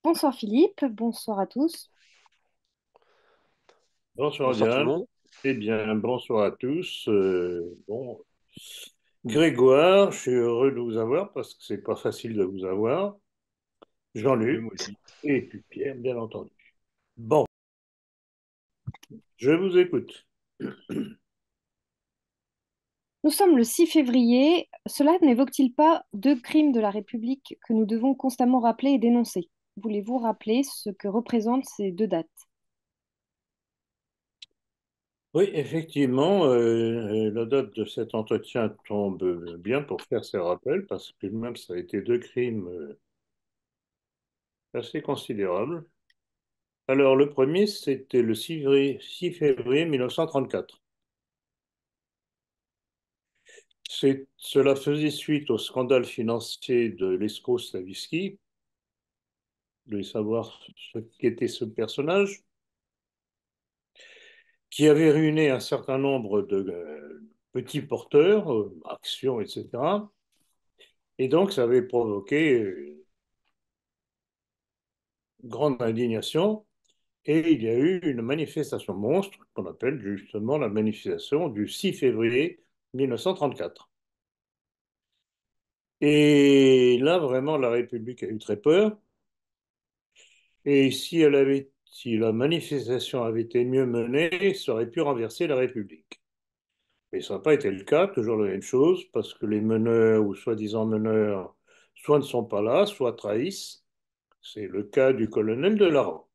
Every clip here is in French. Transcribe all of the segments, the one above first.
Bonsoir Philippe, bonsoir à tous. Bonsoir Bonsoir tout le Diane. monde. Eh bien, bonsoir à tous. Bon, Grégoire, je suis heureux de vous avoir parce que c'est pas facile de vous avoir. Oui, Jean-Luc moi aussi. et puis Pierre, bien entendu. Bon, je vous écoute. Nous sommes le 6 février. Cela n'évoque-t-il pas deux crimes de la République que nous devons constamment rappeler et dénoncer? Voulez-vous rappeler ce que représentent ces deux dates? Oui, effectivement, la date de cet entretien tombe bien pour faire ces rappels parce que même ça a été deux crimes assez considérables. Alors, le premier, c'était le 6 février 1934. Cela faisait suite au scandale financier de l'escroc Stavisky. Vous devez savoir ce qu'était ce personnage, qui avait ruiné un certain nombre de petits porteurs, actions, etc. Et donc, ça avait provoqué une grande indignation. Et il y a eu une manifestation monstre qu'on appelle justement la manifestation du 6 février 1934. Et là, vraiment, la République a eu très peur. Et si la manifestation avait été mieux menée, ça aurait pu renverser la République. Mais ça n'a pas été le cas, toujours la même chose, parce que les meneurs ou soi-disant meneurs, soit ne sont pas là, soit trahissent. C'est le cas du colonel de Laran,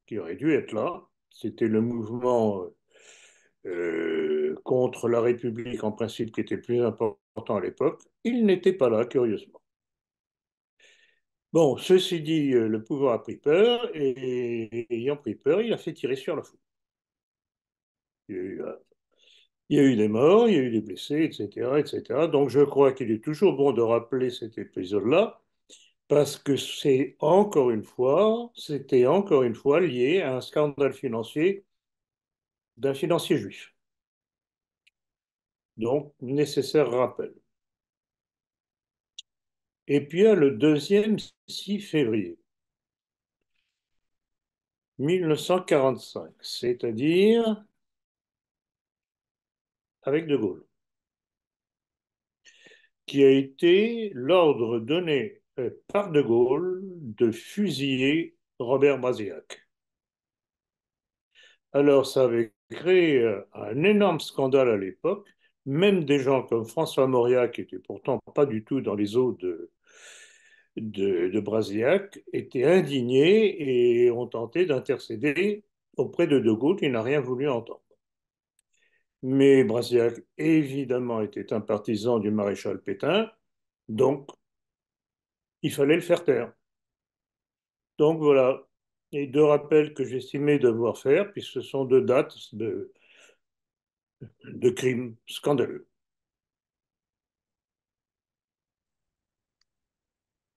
qui aurait dû être là. C'était le mouvement contre la République en principe qui était le plus important à l'époque. Il n'était pas là, curieusement. Bon, ceci dit, le pouvoir a pris peur et ayant pris peur, il a fait tirer sur la foule. Il y a eu, il y a eu des morts, il y a eu des blessés, etc., etc. Donc je crois qu'il est toujours bon de rappeler cet épisode-là parce que c'était encore une fois lié à un scandale financier d'un financier juif. Donc nécessaire rappel. Et puis il y a le deuxième 6 février 1945, c'est-à-dire avec De Gaulle, qui a été l'ordre donné par De Gaulle de fusiller Robert Brasillac. Alors, ça avait créé un énorme scandale à l'époque. Même des gens comme François Mauriac, qui était pourtant pas du tout dans les eaux de Brasillac, étaient indignés et ont tenté d'intercéder auprès de Gaulle, qui n'a rien voulu entendre. Mais Brasillac, évidemment, était un partisan du maréchal Pétain, donc il fallait le faire taire. Donc voilà, et deux rappels que j'estimais devoir faire, puisque ce sont deux dates de crimes scandaleux.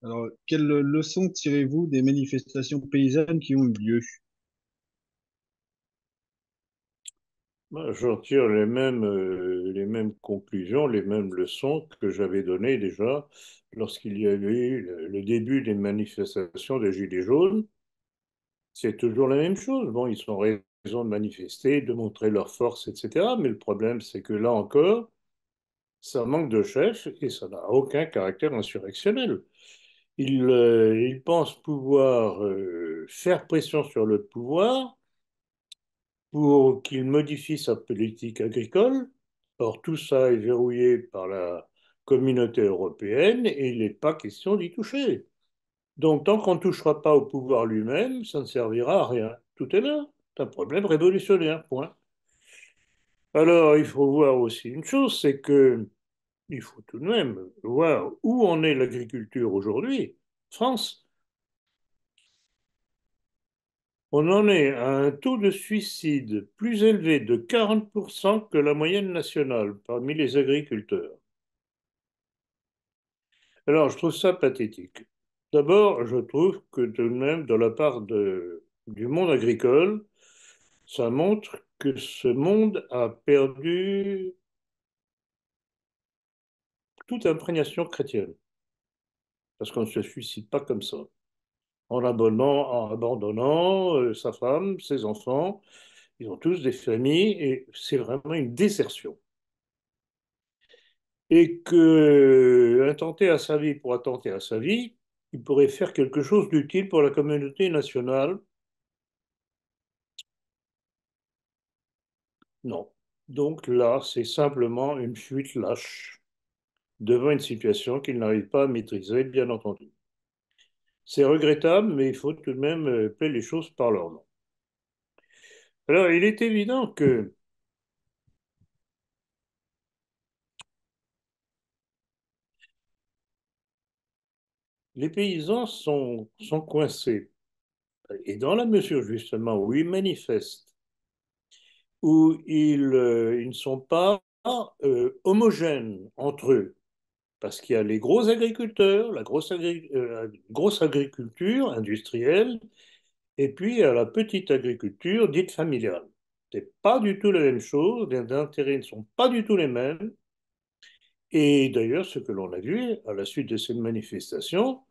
Alors, quelle leçon tirez-vous des manifestations paysannes qui ont eu lieu? Moi, j'en tire les mêmes conclusions, les mêmes leçons que j'avais données déjà lorsqu'il y avait eu le début des manifestations des Gilets jaunes. C'est toujours la même chose. Bon, ils ont raison de manifester, de montrer leur force, etc. Mais le problème, c'est que là encore, ça manque de chef et ça n'a aucun caractère insurrectionnel. Ils pensent pouvoir faire pression sur le pouvoir pour qu'il modifie sa politique agricole. Or, tout ça est verrouillé par la communauté européenne et il n'est pas question d'y toucher. Donc, tant qu'on ne touchera pas au pouvoir lui-même, ça ne servira à rien. Tout est là. C'est un problème révolutionnaire, point. Alors, il faut voir aussi une chose, c'est que il faut tout de même voir où en est l'agriculture aujourd'hui. France, on en est à un taux de suicide plus élevé de 40% que la moyenne nationale parmi les agriculteurs. Alors, je trouve ça pathétique. D'abord, je trouve que tout de même, de la part du monde agricole, ça montre que ce monde a perdu toute imprégnation chrétienne. parce qu'on ne se suicide pas comme ça. En abandonnant sa femme, ses enfants, ils ont tous des familles et c'est vraiment une désertion. Et que attenter à sa vie pour attenter à sa vie, il pourrait faire quelque chose d'utile pour la communauté nationale. Non. Donc là, c'est simplement une fuite lâche devant une situation qu'il n'arrive pas à maîtriser, bien entendu. C'est regrettable, mais il faut tout de même appeler les choses par leur nom. Alors, il est évident que les paysans sont coincés. Et dans la mesure, justement, où ils manifestent, où ils ne sont pas homogènes entre eux, parce qu'il y a les gros agriculteurs, grosse agriculture industrielle, et puis à la petite agriculture dite familiale. C'est pas du tout la même chose, les intérêts ne sont pas du tout les mêmes. Et d'ailleurs, ce que l'on a vu à la suite de cette manifestation,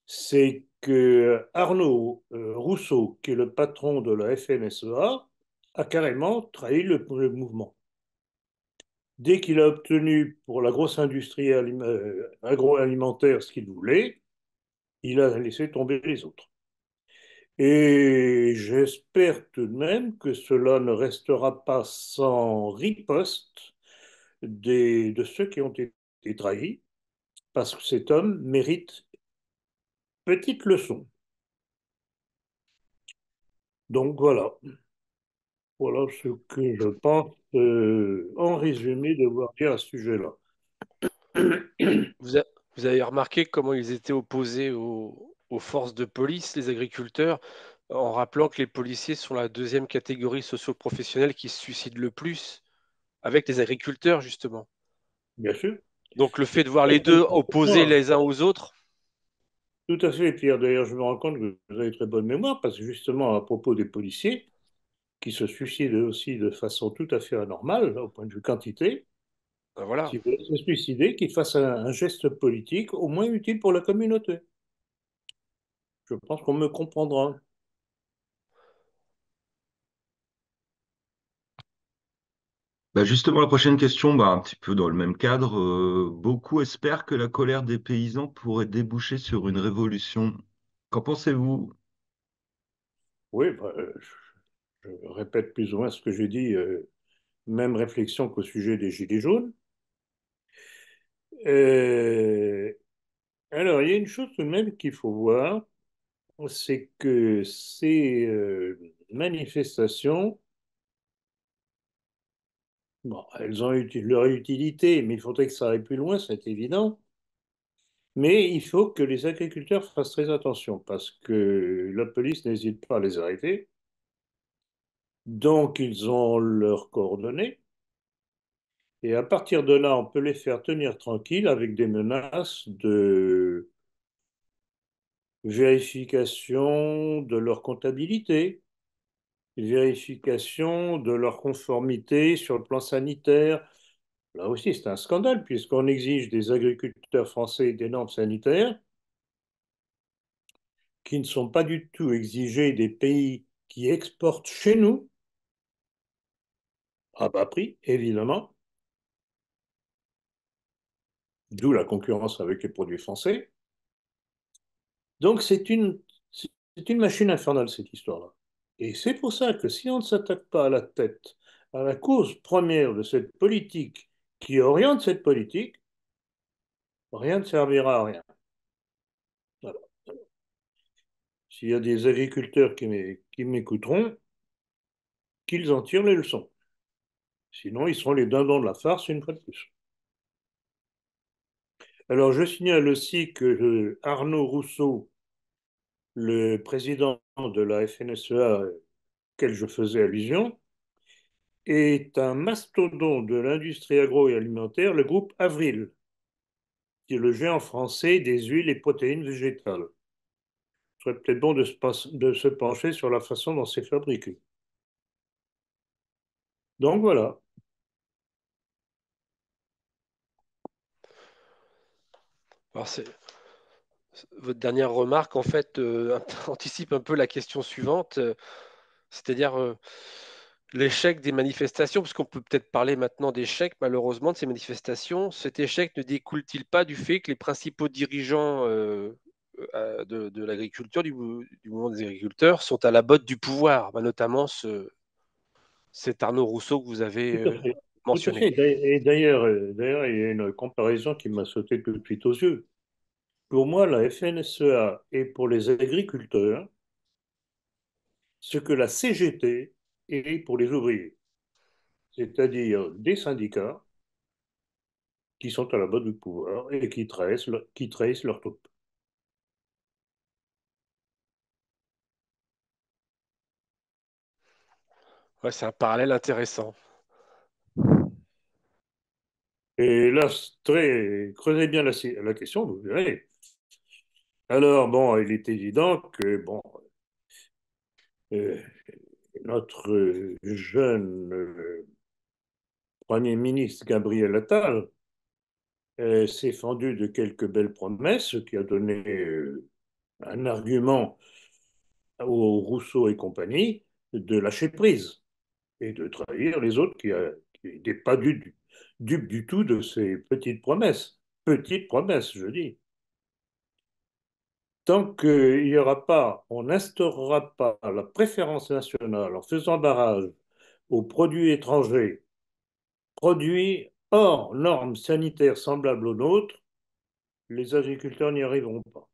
c'est que Arnaud Rousseau, qui est le patron de la FNSEA, a carrément trahi le mouvement. Dès qu'il a obtenu pour la grosse industrie agroalimentaire ce qu'il voulait, il a laissé tomber les autres. Et j'espère tout de même que cela ne restera pas sans riposte de ceux qui ont été trahis, parce que cet homme mérite petite leçon. Donc voilà, voilà ce que je pense en résumé devoir dire à ce sujet-là. Vous, a- Vous avez remarqué comment ils étaient opposés aux forces de police, les agriculteurs, en rappelant que les policiers sont la deuxième catégorie socio-professionnelle qui se suicide le plus avec les agriculteurs, justement. Bien sûr. Donc le fait de voir les deux opposés les uns aux autres, Tout à fait, Pierre. D'ailleurs, je me rends compte que vous avez très bonne mémoire, parce que justement, à propos des policiers, qui se suicident eux aussi de façon tout à fait anormale, au point de vue quantité, ben voilà. s'ils veulent se suicider, qu'ils fassent un geste politique au moins utile pour la communauté. Je pense qu'on me comprendra. Bah justement, la prochaine question, bah, un petit peu dans le même cadre, beaucoup espèrent que la colère des paysans pourrait déboucher sur une révolution. Qu'en pensez-vous? Oui, bah, je répète plus ou moins ce que j'ai dit, même réflexion qu'au sujet des Gilets jaunes. Euh, alors, il y a une chose tout de même qu'il faut voir, c'est que ces manifestations, bon, elles ont leur utilité, mais il faudrait que ça aille plus loin, c'est évident. Mais il faut que les agriculteurs fassent très attention parce que la police n'hésite pas à les arrêter. Donc, ils ont leurs coordonnées. Et à partir de là, on peut les faire tenir tranquilles avec des menaces de vérification de leur comptabilité, vérification de leur conformité sur le plan sanitaire. Là aussi, c'est un scandale puisqu'on exige des agriculteurs français des normes sanitaires qui ne sont pas du tout exigées des pays qui exportent chez nous, à bas prix, évidemment, d'où la concurrence avec les produits français. Donc c'est une machine infernale, cette histoire-là. Et c'est pour ça que si on ne s'attaque pas à la tête, à la cause première de cette politique qui oriente cette politique, rien ne servira à rien. Voilà. S'il y a des agriculteurs qui m'écouteront, qu'ils en tirent les leçons. Sinon, ils seront les dindons de la farce une fois de plus. Alors, je signale aussi que Arnaud Rousseau, le président de la FNSEA auquel je faisais allusion, est un mastodonte de l'industrie agroalimentaire, le groupe Avril, qui est le géant français des huiles et protéines végétales. Il serait peut-être bon de se pencher sur la façon dont c'est fabriqué. Donc voilà. Alors Votre dernière remarque, en fait, anticipe un peu la question suivante, c'est-à-dire l'échec des manifestations, parce qu'on peut peut-être parler maintenant d'échec, malheureusement, de ces manifestations. Cet échec ne découle-t-il pas du fait que les principaux dirigeants de l'agriculture, du mouvement des agriculteurs, sont à la botte du pouvoir, bah, notamment cet Arnaud Rousseau que vous avez Tout à fait. Tout à mentionné. fait. Et d'ailleurs, il y a une comparaison qui m'a sauté tout de suite aux yeux. Pour moi, la FNSEA est pour les agriculteurs ce que la CGT est pour les ouvriers, c'est-à-dire des syndicats qui sont à la botte du pouvoir et qui trahissent leurs troupes. Ouais, c'est un parallèle intéressant. Et là, creusez bien la question, vous verrez. Alors, bon, il est évident que bon, euh, notre jeune Premier ministre Gabriel Attal s'est fendu de quelques belles promesses, ce qui a donné un argument aux Rousseau et compagnie de lâcher prise et de trahir les autres qui n'étaient pas dupes du tout de ces petites promesses. Petites promesses, je dis. Tant qu'il n'y aura pas, on n'instaurera pas la préférence nationale en faisant barrage aux produits étrangers, produits hors normes sanitaires semblables aux nôtres, les agriculteurs n'y arriveront pas.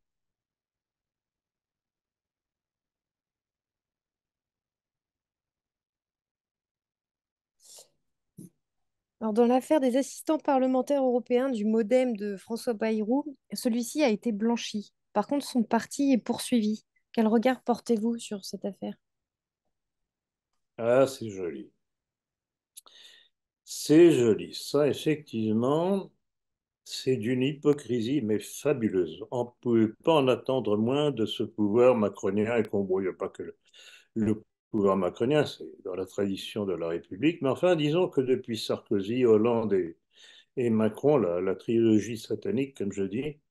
Alors, dans l'affaire des assistants parlementaires européens du MoDem de François Bayrou, celui-ci a été blanchi. Par contre, son parti est poursuivi. Quel regard portez-vous sur cette affaire? Ah, c'est joli. C'est joli. Ça, effectivement, c'est d'une hypocrisie, mais fabuleuse. On ne pouvait pas en attendre moins de ce pouvoir macronien, et qu'on ne pas que le pouvoir macronien, c'est dans la tradition de la République. Mais enfin, disons que depuis Sarkozy, Hollande et Macron, la trilogie satanique, comme je dis,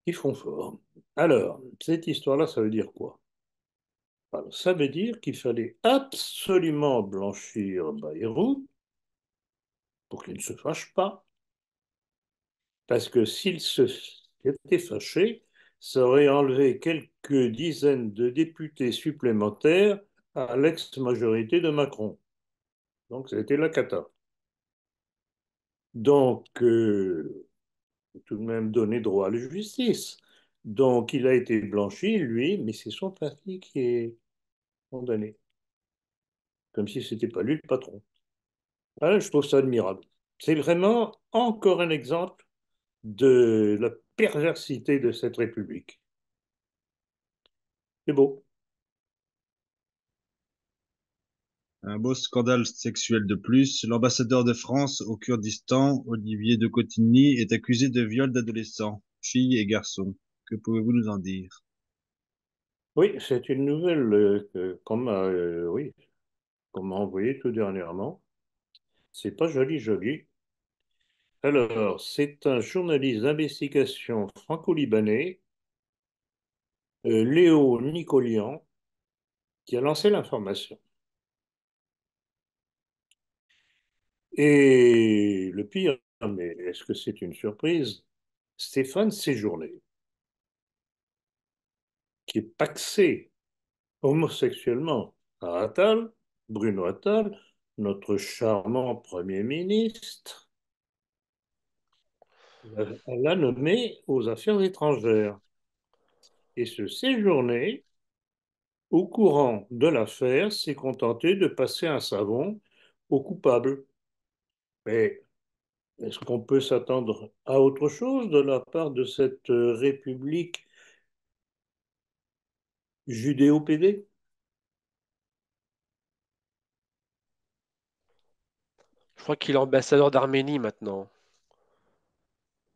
ils font fort. Alors, cette histoire-là, ça veut dire quoi? Alors, ça veut dire qu'il fallait absolument blanchir Bayrou pour qu'il ne se fâche pas. Parce que s'il se était fâché, ça aurait enlevé quelques dizaines de députés supplémentaires à l'ex-majorité de Macron. Donc, ça a été la cata. Donc, tout de même donné droit à la justice. Donc, il a été blanchi, lui, mais c'est son parti qui est condamné. Comme si ce n'était pas lui le patron. Ah, je trouve ça admirable. C'est vraiment encore un exemple de la perversité de cette République. C'est beau. Un beau scandale sexuel de plus. L'ambassadeur de France au Kurdistan, Olivier de Cotigny, est accusé de viol d'adolescents, filles et garçons. Que pouvez-vous nous en dire? Oui, c'est une nouvelle oui, qu'on m'a envoyée tout dernièrement. C'est pas joli, joli. Alors, c'est un journaliste d'investigation franco-libanais, Léo Nicolian, qui a lancé l'information. Et le pire, mais est-ce que c'est une surprise? Stéphane Séjourné, qui est paxé homosexuellement à Attal, Bruno Attal, notre charmant Premier ministre, l'a nommé aux affaires étrangères. Et ce séjourné, au courant de l'affaire, s'est contenté de passer un savon au coupable. Mais est-ce qu'on peut s'attendre à autre chose de la part de cette République judéo-pédée? Je crois qu'il est ambassadeur d'Arménie maintenant.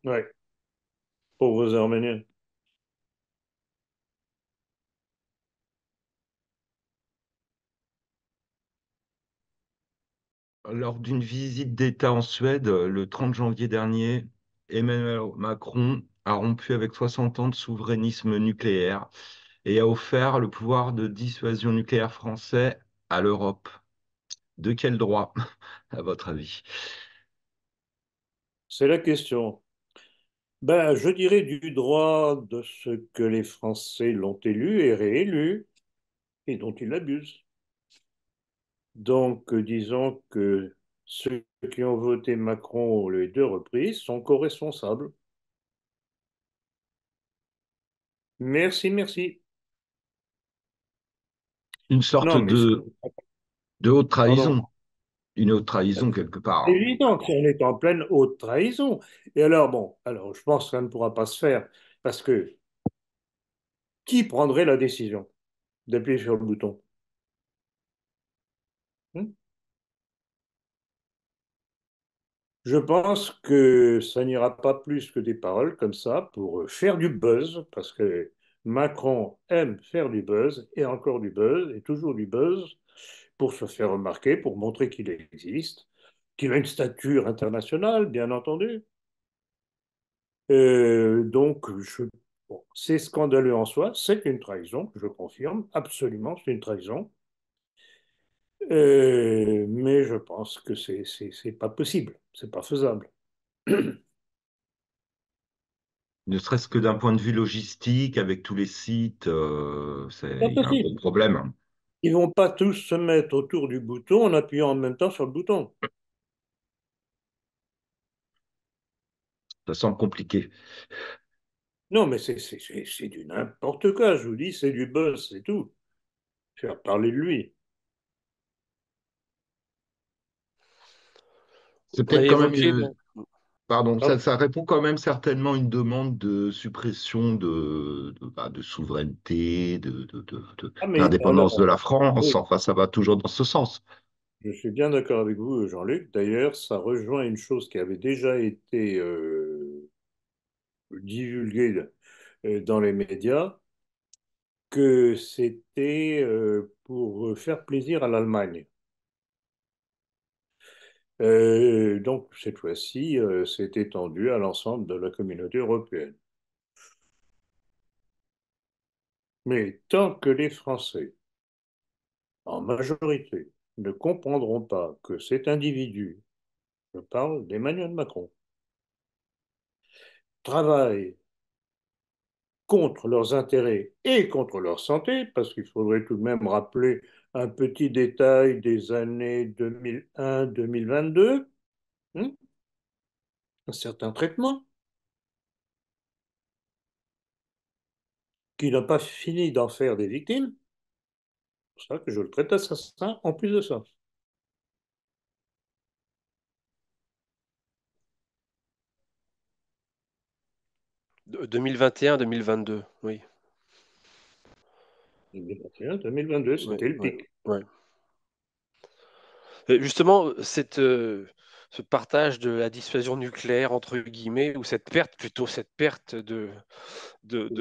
Ouais, pauvres Arméniens. Lors d'une visite d'État en Suède le 30 janvier dernier, Emmanuel Macron a rompu avec 60 ans de souverainisme nucléaire et a offert le pouvoir de dissuasion nucléaire français à l'Europe. De quel droit, à votre avis? C'est la question. Ben, je dirais du droit de ce que les Français l'ont élu et réélu et dont ils abusent. Donc, disons que ceux qui ont voté Macron les deux reprises sont co-responsables. Merci, merci. Une sorte Non, mais c'est de haute pardon. trahison. Une haute trahison quelque part, C'est hein. évident qu'on est en pleine haute trahison. Et alors, bon, alors je pense que ça ne pourra pas se faire parce que qui prendrait la décision d'appuyer sur le bouton? Hmm. Je pense que ça n'ira pas plus que des paroles comme ça pour faire du buzz, parce que Macron aime faire du buzz, et encore du buzz, et toujours du buzz, pour se faire remarquer, pour montrer qu'il existe, qu'il a une stature internationale, bien entendu. Donc, bon, c'est scandaleux en soi, c'est une trahison, je confirme, absolument, c'est une trahison. Mais je pense que c'est pas possible, c'est pas faisable. Ne serait-ce que d'un point de vue logistique, avec tous les sites, Pas il y a un gros possible. problème, hein. Ils vont pas tous se mettre autour du bouton en appuyant en même temps sur le bouton. Ça semble compliqué. Non, mais c'est du n'importe quoi, je vous dis, c'est du buzz, c'est tout. Faire parler de lui. C'est On peut-être avait quand même, évoqué dans, pardon, Pardon. ça répond quand même certainement à une demande de suppression de souveraineté, Ah, mais d'indépendance de alors, la France. oui, Enfin, ça va toujours dans ce sens. je suis bien d'accord avec vous, Jean-Luc. D'ailleurs, ça rejoint une chose qui avait déjà été divulguée dans les médias, que c'était pour faire plaisir à l'Allemagne. Donc, cette fois-ci, c'est étendu à l'ensemble de la communauté européenne. Mais tant que les Français, en majorité, ne comprendront pas que cet individu, je parle d'Emmanuel Macron, travaille contre leurs intérêts et contre leur santé, parce qu'il faudrait tout de même rappeler un petit détail des années 2001-2022, hein, un certain traitement, qui n'a pas fini d'en faire des victimes. C'est pour ça que je le traite d'assassin en plus de ça. 2021-2022, oui. 2021-2022, Ouais, c'était le ouais, pic. ouais. Justement, ce partage de la dissuasion nucléaire, entre guillemets, ou cette perte, plutôt cette perte de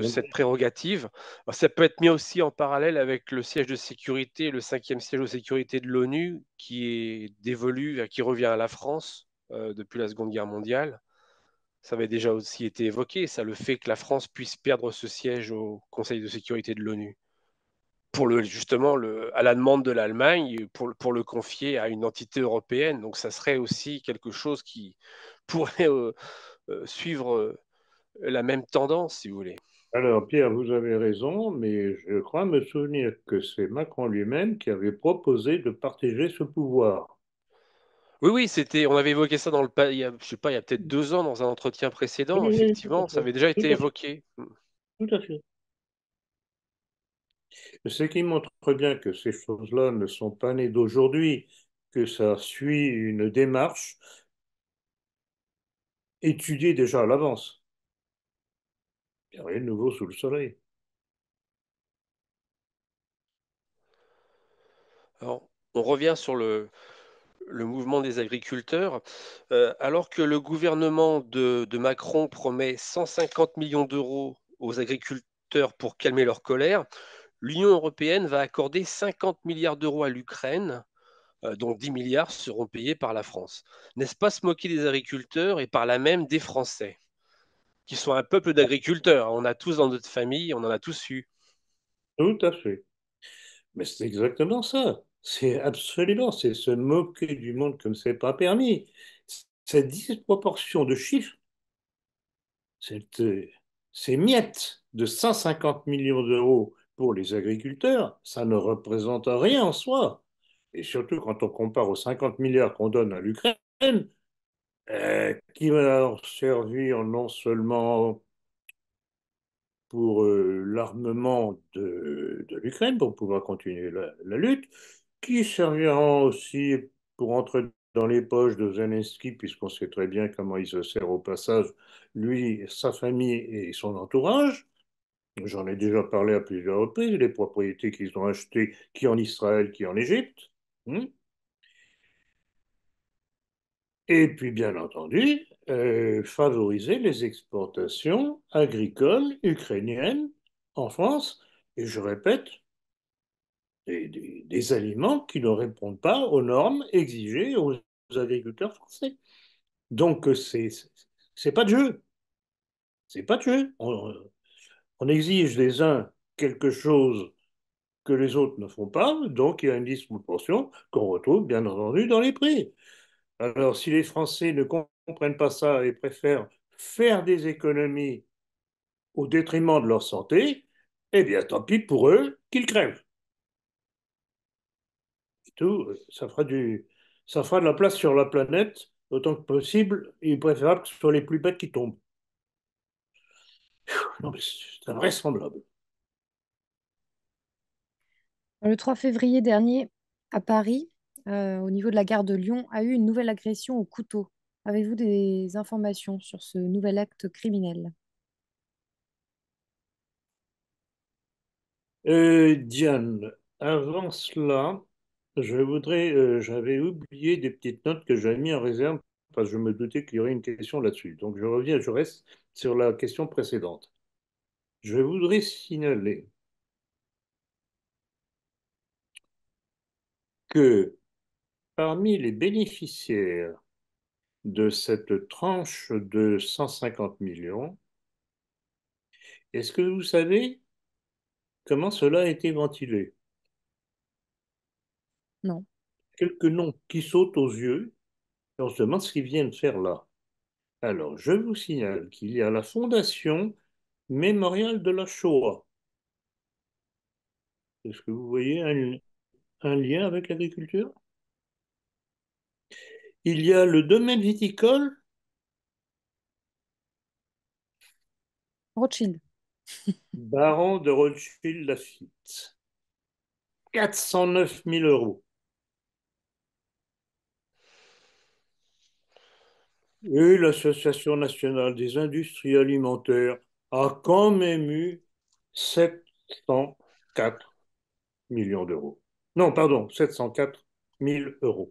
cette prérogative, ça peut être mis aussi en parallèle avec le siège de sécurité, le cinquième siège de sécurité de l'ONU, qui est dévolu, qui revient à la France depuis la Seconde Guerre mondiale. Ça avait déjà aussi été évoqué, ça, le fait que la France puisse perdre ce siège au Conseil de sécurité de l'ONU pour justement à la demande de l'Allemagne pour le confier à une entité européenne. Donc ça serait aussi quelque chose qui pourrait suivre la même tendance, si vous voulez. Alors, Pierre, vous avez raison, mais je crois me souvenir que c'est Macron lui-même qui avait proposé de partager ce pouvoir. Oui, oui, on avait évoqué ça il y a, je sais pas, il y a peut-être 2 ans dans un entretien précédent. Oui, oui, tout à Effectivement, ça fait. avait déjà Tout été à fait. évoqué. Tout à fait. Ce qui montre bien que ces choses-là ne sont pas nées d'aujourd'hui, que ça suit une démarche étudiée déjà à l'avance. Il n'y a rien de nouveau sous le soleil. Alors, on revient sur le mouvement des agriculteurs. Alors que le gouvernement de Macron promet 150 millions d'euros aux agriculteurs pour calmer leur colère, l'Union européenne va accorder 50 milliards d'euros à l'Ukraine dont 10 milliards seront payés par la France. N'est-ce pas se moquer des agriculteurs et par là même des Français, qui sont un peuple d'agriculteurs? On a tous dans notre famille, on en a tous eu. Tout à fait. Mais c'est exactement ça. C'est absolument, c'est se moquer du monde comme c'est pas permis. Cette disproportion de chiffres, cette, ces miettes de 150 millions d'euros pour les agriculteurs, ça ne représente rien en soi. Et surtout quand on compare aux 50 milliards qu'on donne à l'Ukraine, qui va leur servir non seulement pour l'armement de l'Ukraine, pour pouvoir continuer la lutte, qui servira aussi pour entrer dans les poches de Zelensky, puisqu'on sait très bien comment il se sert au passage, lui, sa famille et son entourage. J'en ai déjà parlé à plusieurs reprises, les propriétés qu'ils ont achetées, qui en Israël, qui en Égypte. Hmm. Et puis, bien entendu, favoriser les exportations agricoles ukrainiennes en France. Et je répète, des aliments qui ne répondent pas aux normes exigées aux agriculteurs français. Donc, c'est pas de jeu. C'est pas de jeu. On exige des uns quelque chose que les autres ne font pas, donc il y a une disproportion qu'on retrouve bien entendu dans les prix. Alors, si les Français ne comprennent pas ça et préfèrent faire des économies au détriment de leur santé, eh bien, tant pis pour eux, qu'ils crèvent. Et tout, ça fera de la place sur la planète autant que possible. Il est préférable que ce soit les plus bêtes qui tombent. Non, mais c'est invraisemblable. Le 3 février dernier, à Paris, au niveau de la gare de Lyon, a eu une nouvelle agression au couteau. Avez-vous des informations sur ce nouvel acte criminel? Diane, avant cela, j'avais oublié des petites notes que j'avais mis en réserve parce que je me doutais qu'il y aurait une question là-dessus. Donc je reste sur la question précédente. Je voudrais signaler que parmi les bénéficiaires de cette tranche de 150 millions, est-ce que vous savez comment cela a été ventilé? Non. Quelques noms qui sautent aux yeux et on se demande ce qu'ils viennent faire là. Alors, je vous signale qu'il y a la Fondation Mémorial de la Shoah. Est-ce que vous voyez un lien avec l'agriculture? Il y a le domaine viticole, Rothschild. baron de Rothschild-Lafitte. 409 000 euros. Et l'Association nationale des industries alimentaires a quand même eu 704 millions d'euros. Non, pardon, 704 000 euros.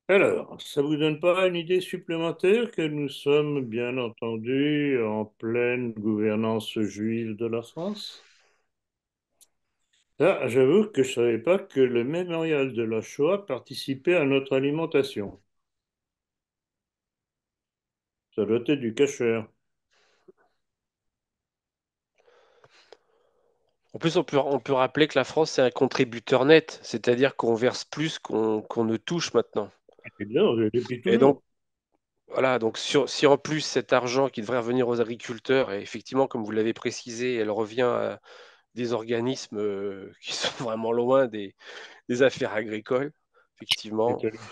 Alors, ça vous donne pas une idée supplémentaire que nous sommes bien entendu en pleine gouvernance juive de la France? Là, j'avoue que je ne savais pas que le mémorial de la Shoah participait à notre alimentation. Ça doit être du kasher. En plus, on peut rappeler que la France est un contributeur net, c'est-à-dire qu'on verse plus qu'on ne touche maintenant. C'est bien, depuis Et donc, toujours. voilà, donc si en plus cet argent qui devrait revenir aux agriculteurs, et effectivement, comme vous l'avez précisé, elle revient à des organismes qui sont vraiment loin des affaires agricoles, C'est effectivement, hallucinant.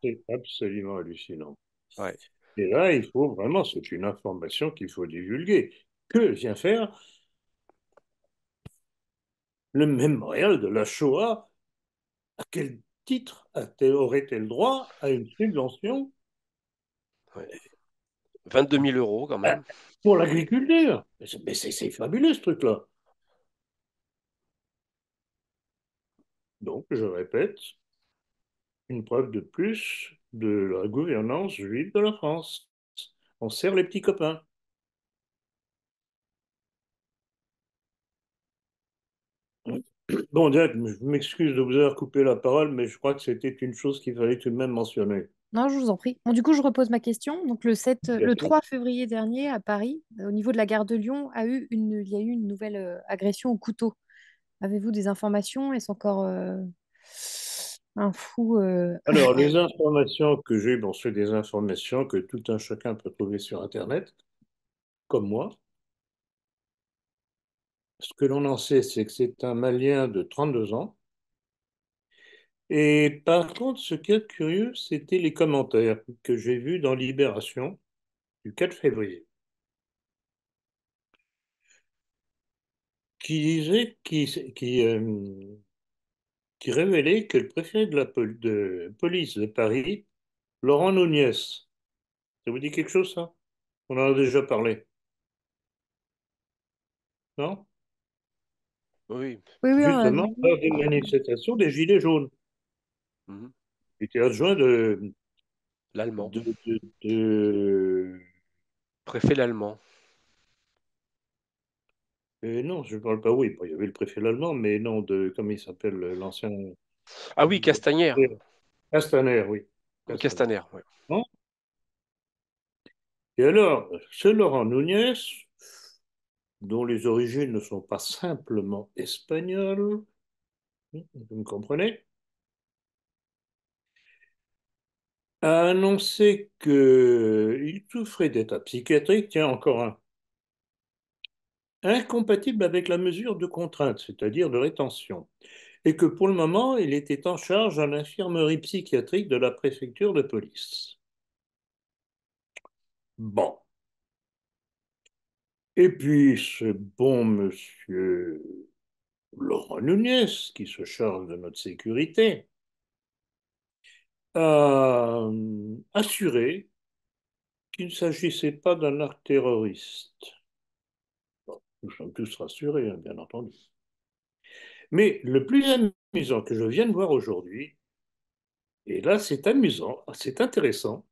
C'est absolument hallucinant. ouais. Et là, il faut vraiment, c'est une information qu'il faut divulguer. Que vient faire le mémorial de la Shoah? À quel titre aurait-elle droit à une subvention Ouais. 22 000 euros quand euh, même. pour l'agriculture? Mais c'est fabuleux ce truc-là. Donc, je répète, une preuve de plus de la gouvernance juive de la France. On sert les petits copains. Bon, Jack, je m'excuse de vous avoir coupé la parole, mais je crois que c'était une chose qu'il fallait tout de même mentionner. Non, je vous en prie. Bon, du coup, je repose ma question. Donc, Bien le sûr. 3 février dernier, à Paris, au niveau de la gare de Lyon, il y a eu une nouvelle agression au couteau. Avez-vous des informations? Est-ce encore un fou Alors, les informations que j'ai, bon, c'est des informations que tout un chacun peut trouver sur Internet, comme moi. Ce que l'on en sait, c'est que c'est un Malien de 32 ans. Et par contre, ce qui est curieux, c'était les commentaires que j'ai vus dans Libération du 4 février, qui disaient, qui révélait que le préfet de la de police de Paris, Laurent Nunez, ça vous dit quelque chose, ça? On en a déjà parlé, non? Oui. Oui, oui, on a Justement, dit. lors des manifestations des Gilets jaunes. Mhm. Il était adjoint L'allemand. de, de, de- Préfet l'allemand. non, je ne parle pas, oui, bon, il y avait le préfet allemand, mais non, comment il s'appelle, l'ancien... Ah oui, Castagnère. Castaner, oui. Castaner. Castaner, ouais. Bon. Et alors, ce Laurent Nunez, dont les origines ne sont pas simplement espagnoles, vous me comprenez, a annoncé qu'il souffrait d'état psychiatrique, tiens, encore un, incompatible avec la mesure de contrainte, c'est-à-dire de rétention, et que pour le moment, il était en charge à l'infirmerie psychiatrique de la préfecture de police. Bon. Et puis, ce bon monsieur Laurent Nunez, qui se charge de notre sécurité, a assuré qu'il ne s'agissait pas d'un acte terroriste. Bon, nous sommes tous rassurés, hein, bien entendu. Mais le plus amusant que je viens de voir aujourd'hui, et là c'est amusant, c'est intéressant,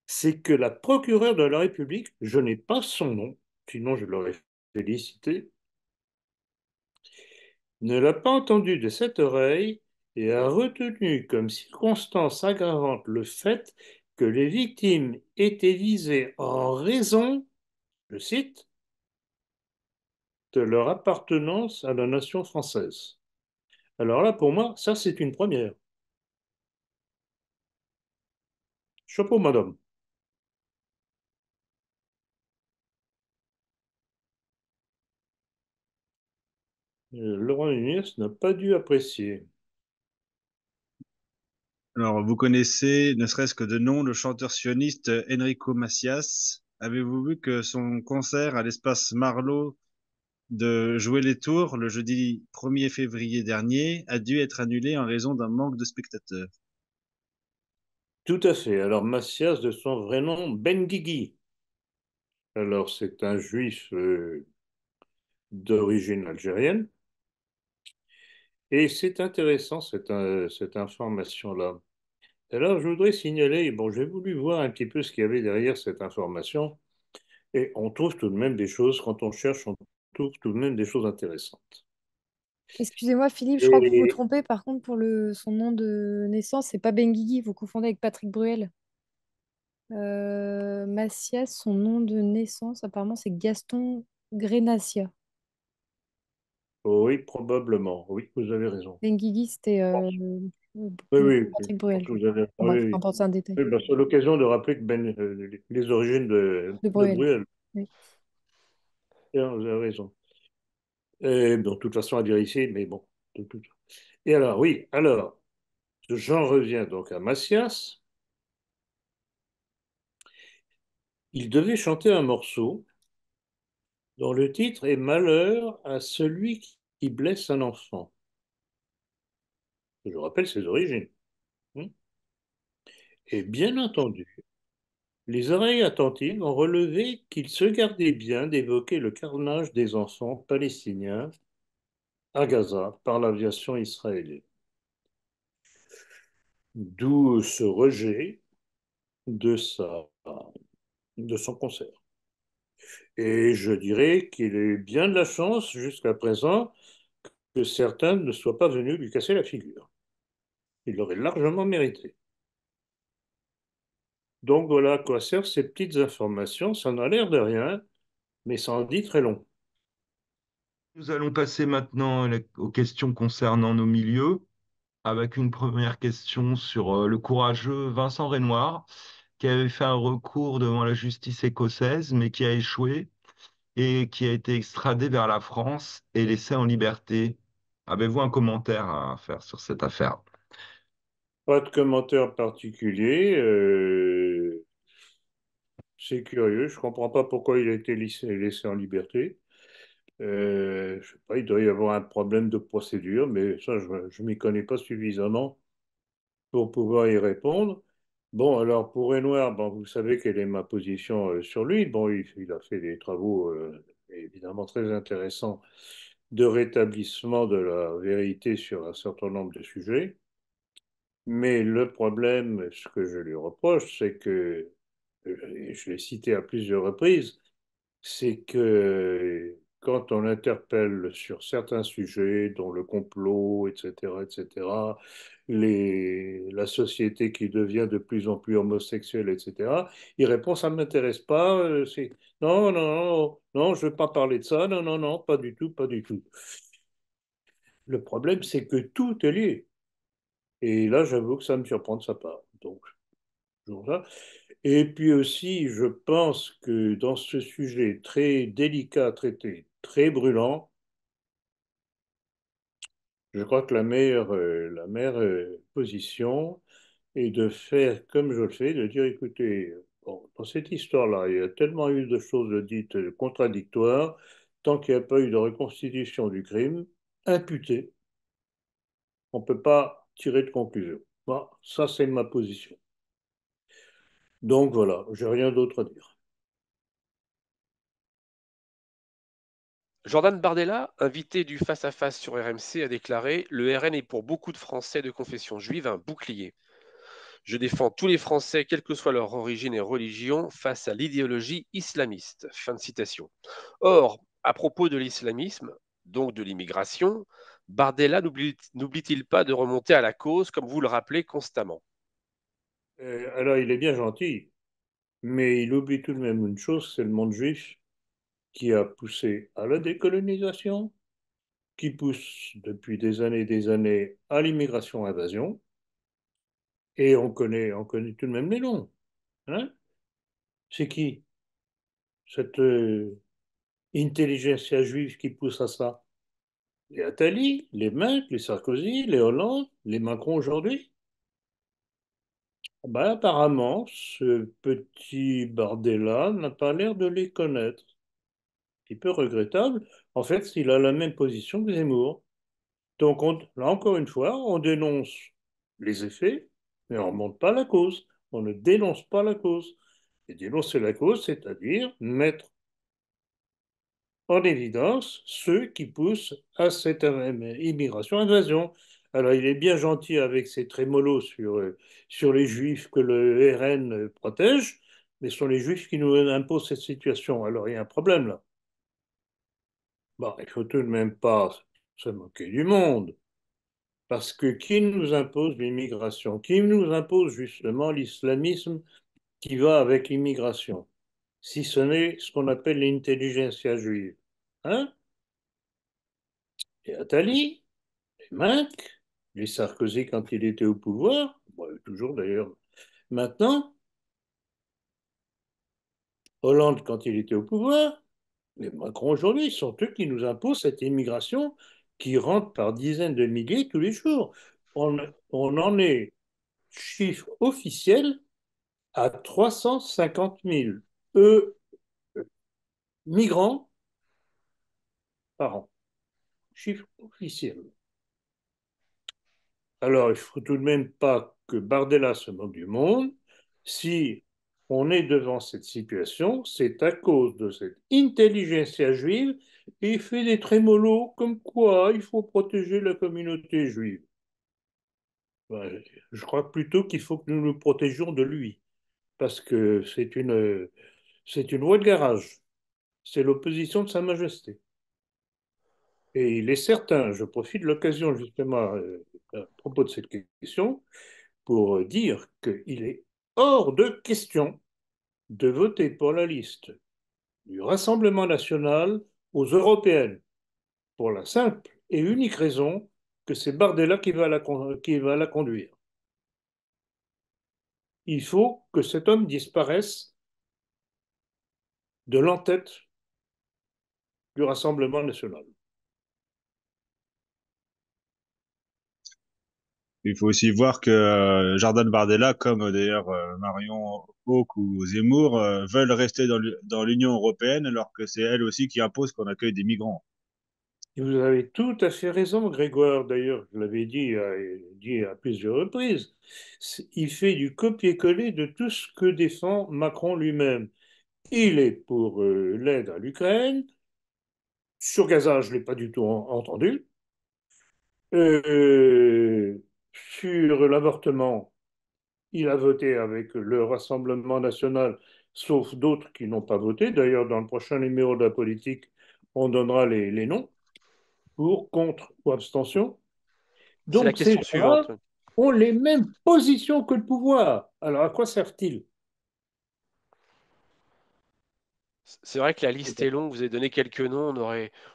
c'est que la procureure de la République, je n'ai pas son nom, sinon je l'aurais félicité, ne l'a pas entendu de cette oreille et a retenu comme circonstance aggravante le fait que les victimes étaient visées en raison, je cite, de leur appartenance à la nation française. Alors là, pour moi, ça c'est une première. Chapeau, madame. Laurent Nunez n'a pas dû apprécier. Alors, vous connaissez, ne serait-ce que de nom, le chanteur sioniste Enrico Macias. Avez-vous vu que son concert à l'espace Marlowe de Jouer les Tours le jeudi 1er février dernier a dû être annulé en raison d'un manque de spectateurs? Tout à fait. Alors, Macias, de son vrai nom, Ben Guigui. Alors, c'est un juif d'origine algérienne. Et c'est intéressant, cette information-là. Alors, je voudrais signaler, bon, j'ai voulu voir un petit peu ce qu'il y avait derrière cette information. Et on trouve tout de même des choses, quand on cherche, on trouve tout de même des choses intéressantes. Excusez-moi, Philippe, je crois que vous vous Et trompez. Par contre, pour son nom de naissance, c'est pas Benguigui, vous confondez avec Patrick Bruel. Macias, son nom de naissance, apparemment, c'est Gaston Grenacia. oui, probablement, oui, vous avez raison. Benguigui, c'était Oui, oui, Patrick je pense Bruel. que vous avez. Bon, Oui, bref, peu oui. importe, c'est un détail. Oui, bah, c'est l'occasion de rappeler que les origines De de Bruel. Bruel. Oui. Et vous avez raison. Et, bon, de toute façon, à dire ici, mais bon. Et alors, oui, alors, j'en reviens donc à Macias. Il devait chanter un morceau dont le titre est Malheur à celui qui blesse un enfant. Je rappelle ses origines. Hein. Et bien entendu, les oreilles attentives ont relevé qu'il se gardait bien d'évoquer le carnage des enfants palestiniens à Gaza par l'aviation israélienne. D'où ce rejet de, de son concert. Et je dirais qu'il a eu bien de la chance jusqu'à présent que certains ne soient pas venus lui casser la figure. Il l'aurait largement mérité. Donc voilà à quoi servent ces petites informations. Ça n'a l'air de rien, mais ça en dit très long. Nous allons passer maintenant aux questions concernant nos milieux, avec une première question sur le courageux Vincent Renoir, qui avait fait un recours devant la justice écossaise, mais qui a échoué et qui a été extradé vers la France et laissé en liberté. Avez-vous un commentaire à faire sur cette affaire? Pas de commentaire particulier. C'est curieux. Je ne comprends pas pourquoi il a été laissé en liberté. Je sais pas, il doit y avoir un problème de procédure, mais ça, je ne m'y connais pas suffisamment pour pouvoir y répondre. Bon, alors pour Renoir, bon, vous savez quelle est ma position sur lui. Bon, il a fait des travaux évidemment très intéressants de rétablissement de la vérité sur un certain nombre de sujets. Mais le problème, ce que je lui reproche, c'est que, et je l'ai cité à plusieurs reprises, c'est que quand on interpelle sur certains sujets, dont le complot, etc., la société qui devient de plus en plus homosexuelle, etc., il répond, ça ne m'intéresse pas, non, non, non, non, je ne veux pas parler de ça, non, non, non, pas du tout, pas du tout. Le problème, c'est que tout est lié. Et là, j'avoue que ça me surprend de sa part. Donc, toujours ça. Et puis aussi, je pense que dans ce sujet très délicat à traiter, très brûlant, je crois que la meilleure position est de faire comme je le fais, de dire, écoutez, bon, dans cette histoire-là, il y a tellement eu de choses dites contradictoires, tant qu'il n'y a pas eu de reconstitution du crime, imputé, on ne peut pas tirer de conclusion. Bon, ça, c'est ma position. Donc voilà, j'ai rien d'autre à dire. Jordan Bardella, invité du face-à-face sur RMC, a déclaré: le RN est pour beaucoup de Français de confession juive un bouclier. Je défends tous les Français, quelle que soit leur origine et religion, face à l'idéologie islamiste. Fin de citation. Or, à propos de l'islamisme, donc de l'immigration, Bardella n'oublie-t-il pas de remonter à la cause, comme vous le rappelez constamment? Alors, il est bien gentil, mais il oublie tout de même une chose, c'est le monde juif qui a poussé à la décolonisation, qui pousse depuis des années à l'immigration-invasion, et on connaît tout de même les noms. Hein. C'est qui cette intelligentsia juive qui pousse à ça? Les Attali, les Merkel, les Sarkozy, les Hollande, les Macron aujourd'hui? Ben, apparemment, ce petit Bardella n'a pas l'air de les connaître. Un petit peu regrettable. En fait, il a la même position que Zemmour. Donc, là encore une fois, on dénonce les effets, mais on ne remonte pas la cause. On ne dénonce pas la cause. Et dénoncer la cause, c'est-à-dire mettre en évidence ceux qui poussent à cette immigration-invasion. Alors, il est bien gentil avec ses trémolos sur les juifs que le RN protège, mais ce sont les juifs qui nous imposent cette situation. Alors, il y a un problème là. Bon, il faut tout de même pas se moquer du monde. Parce que qui nous impose l'immigration? Qui nous impose justement l'islamisme qui va avec l'immigration? Si ce n'est ce qu'on appelle l'intelligentsia juive. Hein? Les Attali, les Minc, les Sarkozy quand il était au pouvoir, bon, toujours d'ailleurs maintenant, Hollande quand il était au pouvoir, les Macron aujourd'hui, sont eux qui nous imposent cette immigration qui rentre par dizaines de milliers tous les jours. On en est, chiffre officiel, à 350 000 migrants par an. Chiffre officiel. Alors, il ne faut tout de même pas que Bardella se moque du monde. Si on est devant cette situation, c'est à cause de cette intelligentsia juive et il fait des trémolos comme quoi il faut protéger la communauté juive. Ben, je crois plutôt qu'il faut que nous nous protégions de lui parce que c'est une voie de garage. C'est l'opposition de Sa Majesté. Et il est certain, je profite de l'occasion justement à propos de cette question, pour dire qu'il est hors de question de voter pour la liste du Rassemblement national aux européennes, pour la simple et unique raison que c'est Bardella qui va la conduire. Il faut que cet homme disparaisse de l'entête du Rassemblement national. Il faut aussi voir que Jordan Bardella, comme d'ailleurs Marion Hawk ou Zemmour, veulent rester dans l'Union européenne alors que c'est elle aussi qui impose qu'on accueille des migrants. Et vous avez tout à fait raison, Grégoire. D'ailleurs, je l'avais dit à plusieurs reprises. Il fait du copier-coller de tout ce que défend Macron lui-même. Il est pour l'aide à l'Ukraine. Sur Gaza, je ne l'ai pas du tout entendu. Sur l'avortement, il a voté avec le Rassemblement national, sauf d'autres qui n'ont pas voté. D'ailleurs, dans le prochain numéro de la politique, on donnera les noms pour, contre ou abstention. C'est la Donc, ces question gens-là suivante. ont les mêmes positions que le pouvoir. Alors, à quoi servent-ils? C'est vrai que la liste est longue. Vous avez donné quelques noms.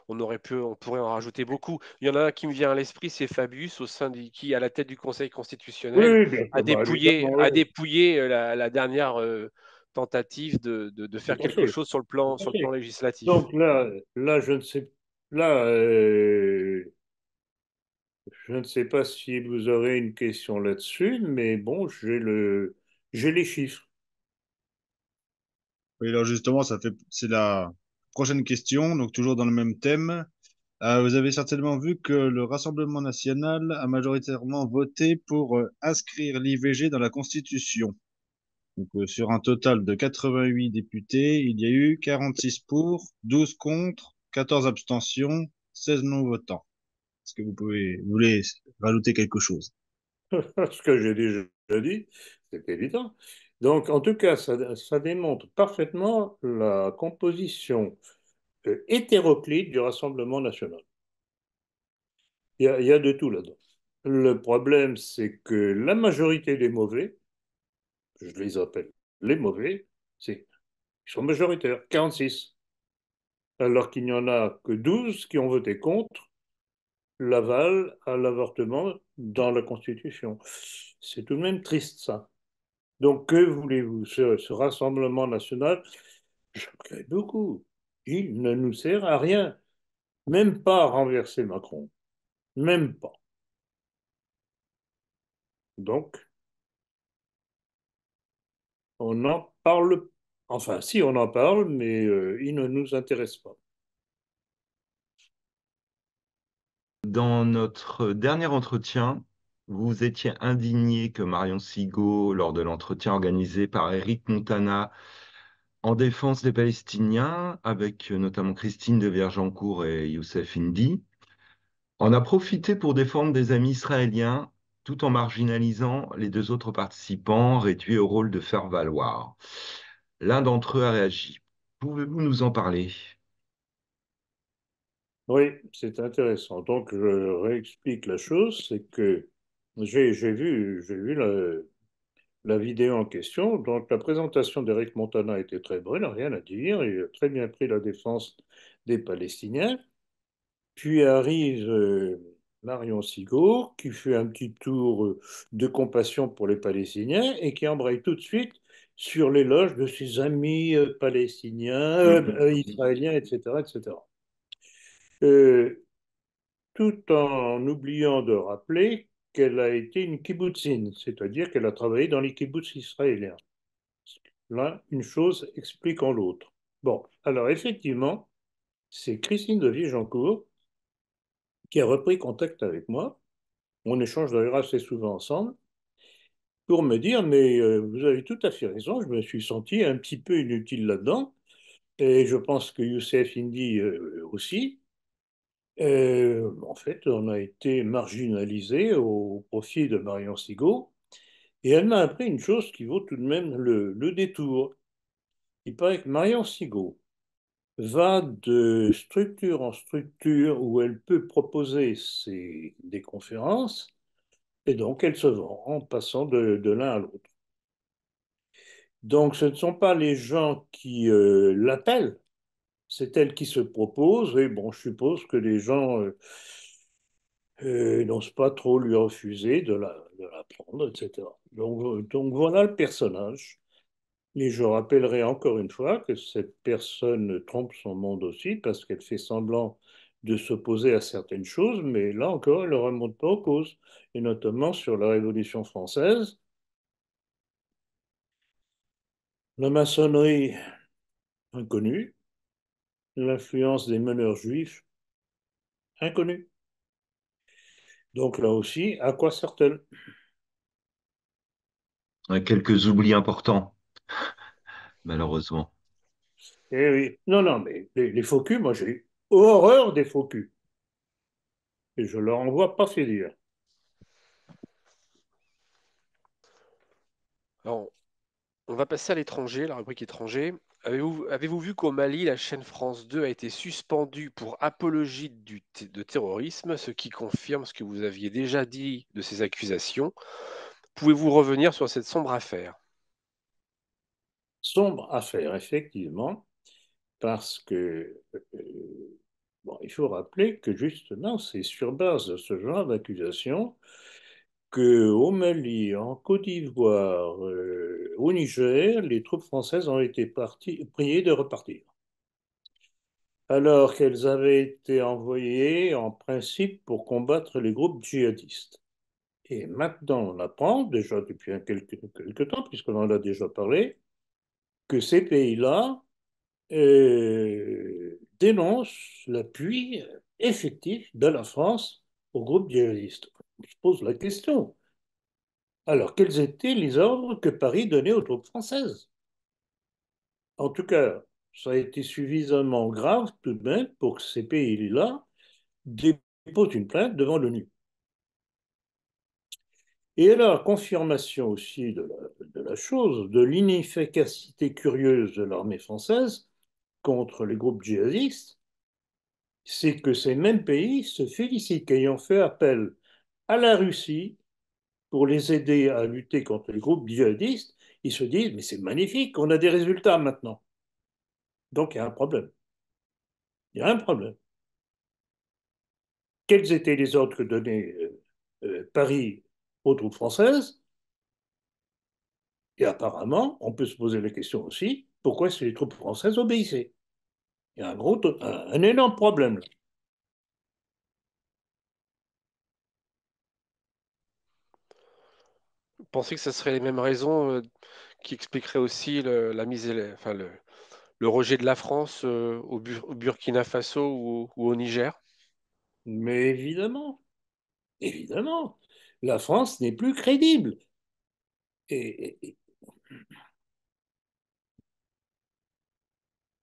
On pourrait en rajouter beaucoup. Il y en a un qui me vient à l'esprit, c'est Fabius, qui, à la tête du Conseil constitutionnel, Oui, bien sûr, bah, évidemment, a oui, dépouillé la dernière tentative de tout faire à quelque fait. chose Tout à sur le plan fait. législatif. Donc là, je ne sais, là, je ne sais pas si vous aurez une question là-dessus, mais bon, j'ai les chiffres. Oui, alors justement, c'est la prochaine question, donc toujours dans le même thème. Vous avez certainement vu que le Rassemblement national a majoritairement voté pour inscrire l'IVG dans la Constitution. Donc, sur un total de 88 députés, il y a eu 46 pour, 12 contre, 14 abstentions, 16 non-votants. Est-ce que vous voulez rajouter quelque chose? Ce que j'ai déjà dit, c'est évident. Donc, en tout cas, ça démontre parfaitement la composition hétéroclite du Rassemblement national. Il y a de tout là-dedans. Le problème, c'est que la majorité des mauvais, je les appelle les mauvais, ils sont majoritaires, 46, alors qu'il n'y en a que 12 qui ont voté contre l'aval à l'avortement dans la Constitution. C'est tout de même triste, ça. Donc, que voulez-vous? Ce Rassemblement national, je regrette beaucoup. Il ne nous sert à rien, même pas à renverser Macron, même pas. Donc, on en parle, enfin, si on en parle, mais il ne nous intéresse pas. Dans notre dernier entretien, vous étiez indigné que Marion Sigaud, lors de l'entretien organisé par Eric Montana en défense des Palestiniens, avec notamment Christine de Vergencourt et Youssef Indy, en a profité pour défendre des amis israéliens tout en marginalisant les deux autres participants réduits au rôle de faire-valoir. L'un d'entre eux a réagi. Pouvez-vous nous en parler? Oui, c'est intéressant. Donc, je réexplique la chose, c'est que j'ai vu la vidéo en question. Donc, la présentation d'Eric Montana était très bonne, rien à dire. Il a très bien pris la défense des Palestiniens. Puis arrive Marion Sigaud, qui fait un petit tour de compassion pour les Palestiniens et qui embraye tout de suite sur l'éloge de ses amis palestiniens, israéliens, etc., etc. Euh, Tout en oubliant de rappeler qu'elle a été une kibbutzine, c'est-à-dire qu'elle a travaillé dans les kibbutz israéliens. Là, une chose explique en l'autre. Bon, alors effectivement, c'est Christine de Vigencourt qui a repris contact avec moi. On échange d'ailleurs assez souvent ensemble pour me dire, mais vous avez tout à fait raison, je me suis senti un petit peu inutile là-dedans, et je pense que Youssef Indy aussi. En fait, on a été marginalisé au profit de Marion Sigaud, et elle m'a appris une chose qui vaut tout de même le détour. Il paraît que Marion Sigaud va de structure en structure où elle peut proposer des conférences, et donc elle se vend en passant de l'un à l'autre. Donc ce ne sont pas les gens qui l'appellent, c'est elle qui se propose, et bon, je suppose que les gens n'osent pas trop lui refuser de la prendre, etc. Donc voilà le personnage. Et je rappellerai encore une fois que cette personne trompe son monde aussi parce qu'elle fait semblant de s'opposer à certaines choses, mais là encore, elle ne remonte pas aux causes, et notamment sur la Révolution française. La maçonnerie, inconnue. L'influence des meneurs juifs, inconnue. Donc là aussi, à quoi sert-elle? Quelques oublis importants, malheureusement. Eh oui, non, non, mais les faux culs, moi j'ai horreur des faux culs. Et je leur envoie pas fait dire. Alors, on va passer à l'étranger, la rubrique étranger. Avez-vous vu qu'au Mali, la chaîne France 2 a été suspendue pour apologie de terrorisme, ce qui confirme ce que vous aviez déjà dit de ces accusations? Pouvez-vous revenir sur cette sombre affaire? Sombre affaire, effectivement, parce que bon, il faut rappeler que justement, c'est sur base de ce genre d'accusation qu'au Mali, en Côte d'Ivoire, au Niger, les troupes françaises ont été priées de repartir, alors qu'elles avaient été envoyées en principe pour combattre les groupes djihadistes. Et maintenant, on apprend, déjà depuis quelque temps, puisqu'on en a déjà parlé, que ces pays-là dénoncent l'appui effectif de la France aux groupes djihadistes. Je pose la question. Alors, quels étaient les ordres que Paris donnait aux troupes françaises? En tout cas, ça a été suffisamment grave tout de même pour que ces pays-là déposent une plainte devant l'ONU. Et alors, confirmation aussi de la chose, de l'inefficacité curieuse de l'armée française contre les groupes djihadistes, c'est que ces mêmes pays se félicitent qu'ayant fait appel à la Russie pour les aider à lutter contre les groupes djihadistes, ils se disent, mais c'est magnifique, on a des résultats maintenant. Donc il y a un problème. Il y a un problème. Quels étaient les ordres que donnait Paris aux troupes françaises? Et apparemment, on peut se poser la question aussi, pourquoi est-ce que les troupes françaises obéissaient? Il y a un énorme problème là. Vous pensez que ce serait les mêmes raisons qui expliqueraient aussi le rejet de la France au Burkina Faso ou au Niger? Mais évidemment, évidemment, la France n'est plus crédible. Et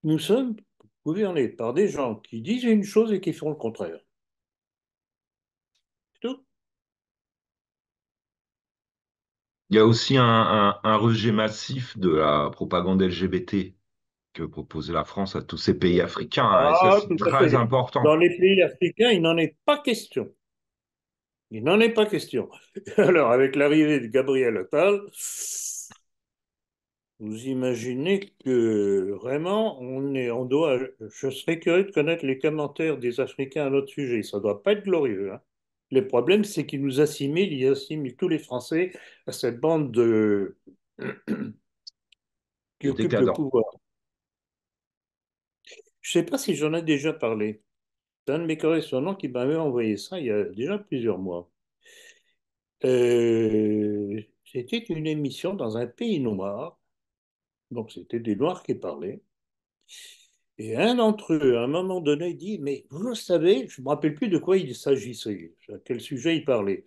nous sommes gouvernés par des gens qui disent une chose et qui font le contraire. C'est tout. Il y a aussi un rejet massif de la propagande LGBT que proposait la France à tous ces pays africains, hein, et ça, Ah, c'est tout à très fait. important. Dans les pays africains, il n'en est pas question. Il n'en est pas question. Alors, avec l'arrivée de Gabriel Attal, vous imaginez que vraiment, je serais curieux de connaître les commentaires des Africains à notre sujet. Ça ne doit pas être glorieux, hein. Le problème, c'est qu'ils nous assimilent, ils assimilent tous les Français à cette bande qui De occupe le décadents. pouvoir. Je ne sais pas si j'en ai déjà parlé. C'est un de mes correspondants qui m'avait envoyé ça il y a déjà plusieurs mois. C'était une émission dans un pays noir, donc c'était des Noirs qui parlaient. Et un d'entre eux, à un moment donné, dit, mais vous savez, je ne me rappelle plus de quoi il s'agissait, à quel sujet il parlait.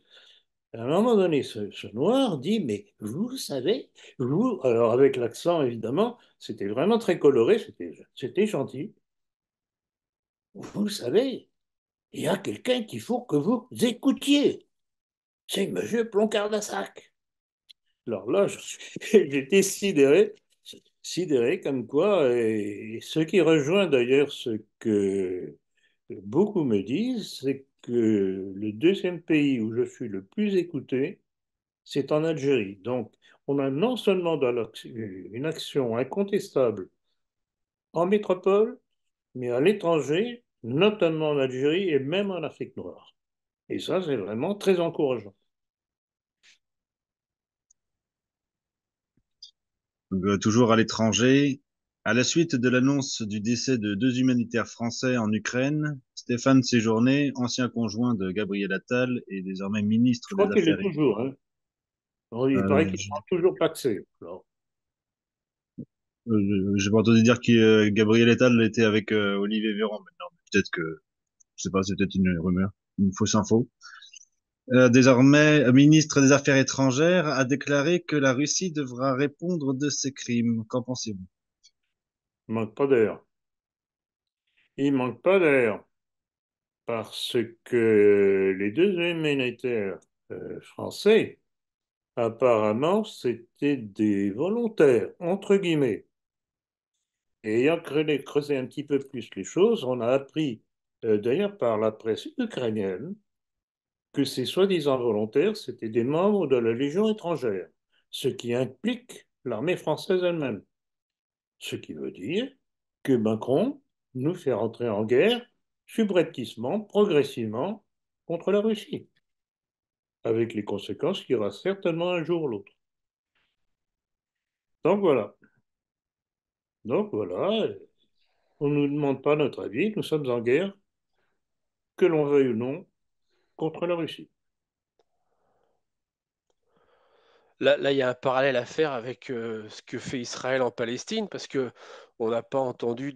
À un moment donné, ce Noir dit, mais vous savez, vous, alors avec l'accent évidemment, c'était vraiment très coloré, c'était gentil. Vous savez, il y a quelqu'un qu'il faut que vous écoutiez. C'est Monsieur Ploncard-Lassac. Alors là, j'étais sidéré. sidéré comme quoi, et ce qui rejoint d'ailleurs ce que beaucoup me disent, c'est que le deuxième pays où je suis le plus écouté, c'est en Algérie. Donc, on a non seulement une action incontestable en métropole, mais à l'étranger, notamment en Algérie et même en Afrique noire. Et ça, c'est vraiment très encourageant. Donc, toujours à l'étranger. À la suite de l'annonce du décès de deux humanitaires français en Ukraine, Stéphane Séjourné, ancien conjoint de Gabriel Attal et désormais Je ministre crois des qu'il Affaires. est toujours, hein. Il paraît qu'il prend toujours paxé. Alors, J'ai pas entendu dire que Gabriel Attal était avec Olivier Véran maintenant. Peut-être que, je sais pas, c'est peut-être une rumeur, une fausse info. Désormais, ministre des Affaires étrangères a déclaré que la Russie devra répondre de ses crimes. Qu'en pensez-vous? il manque pas d'air. Il manque pas d'air parce que les deux humanitaires français, apparemment, c'était des volontaires, entre guillemets. Et ayant creusé un petit peu plus les choses, on a appris, d'ailleurs par la presse ukrainienne, que ces soi-disant volontaires, c'étaient des membres de la Légion étrangère, ce qui implique l'armée française elle-même. Ce qui veut dire que Macron nous fait rentrer en guerre subrepticement, progressivement, contre la Russie, avec les conséquences qu'il y aura certainement un jour ou l'autre. Donc voilà. Donc voilà. On ne nous demande pas notre avis, nous sommes en guerre, que l'on veuille ou non, contre la Russie. Là, il y a un parallèle à faire avec ce que fait Israël en Palestine, parce que on n'a pas entendu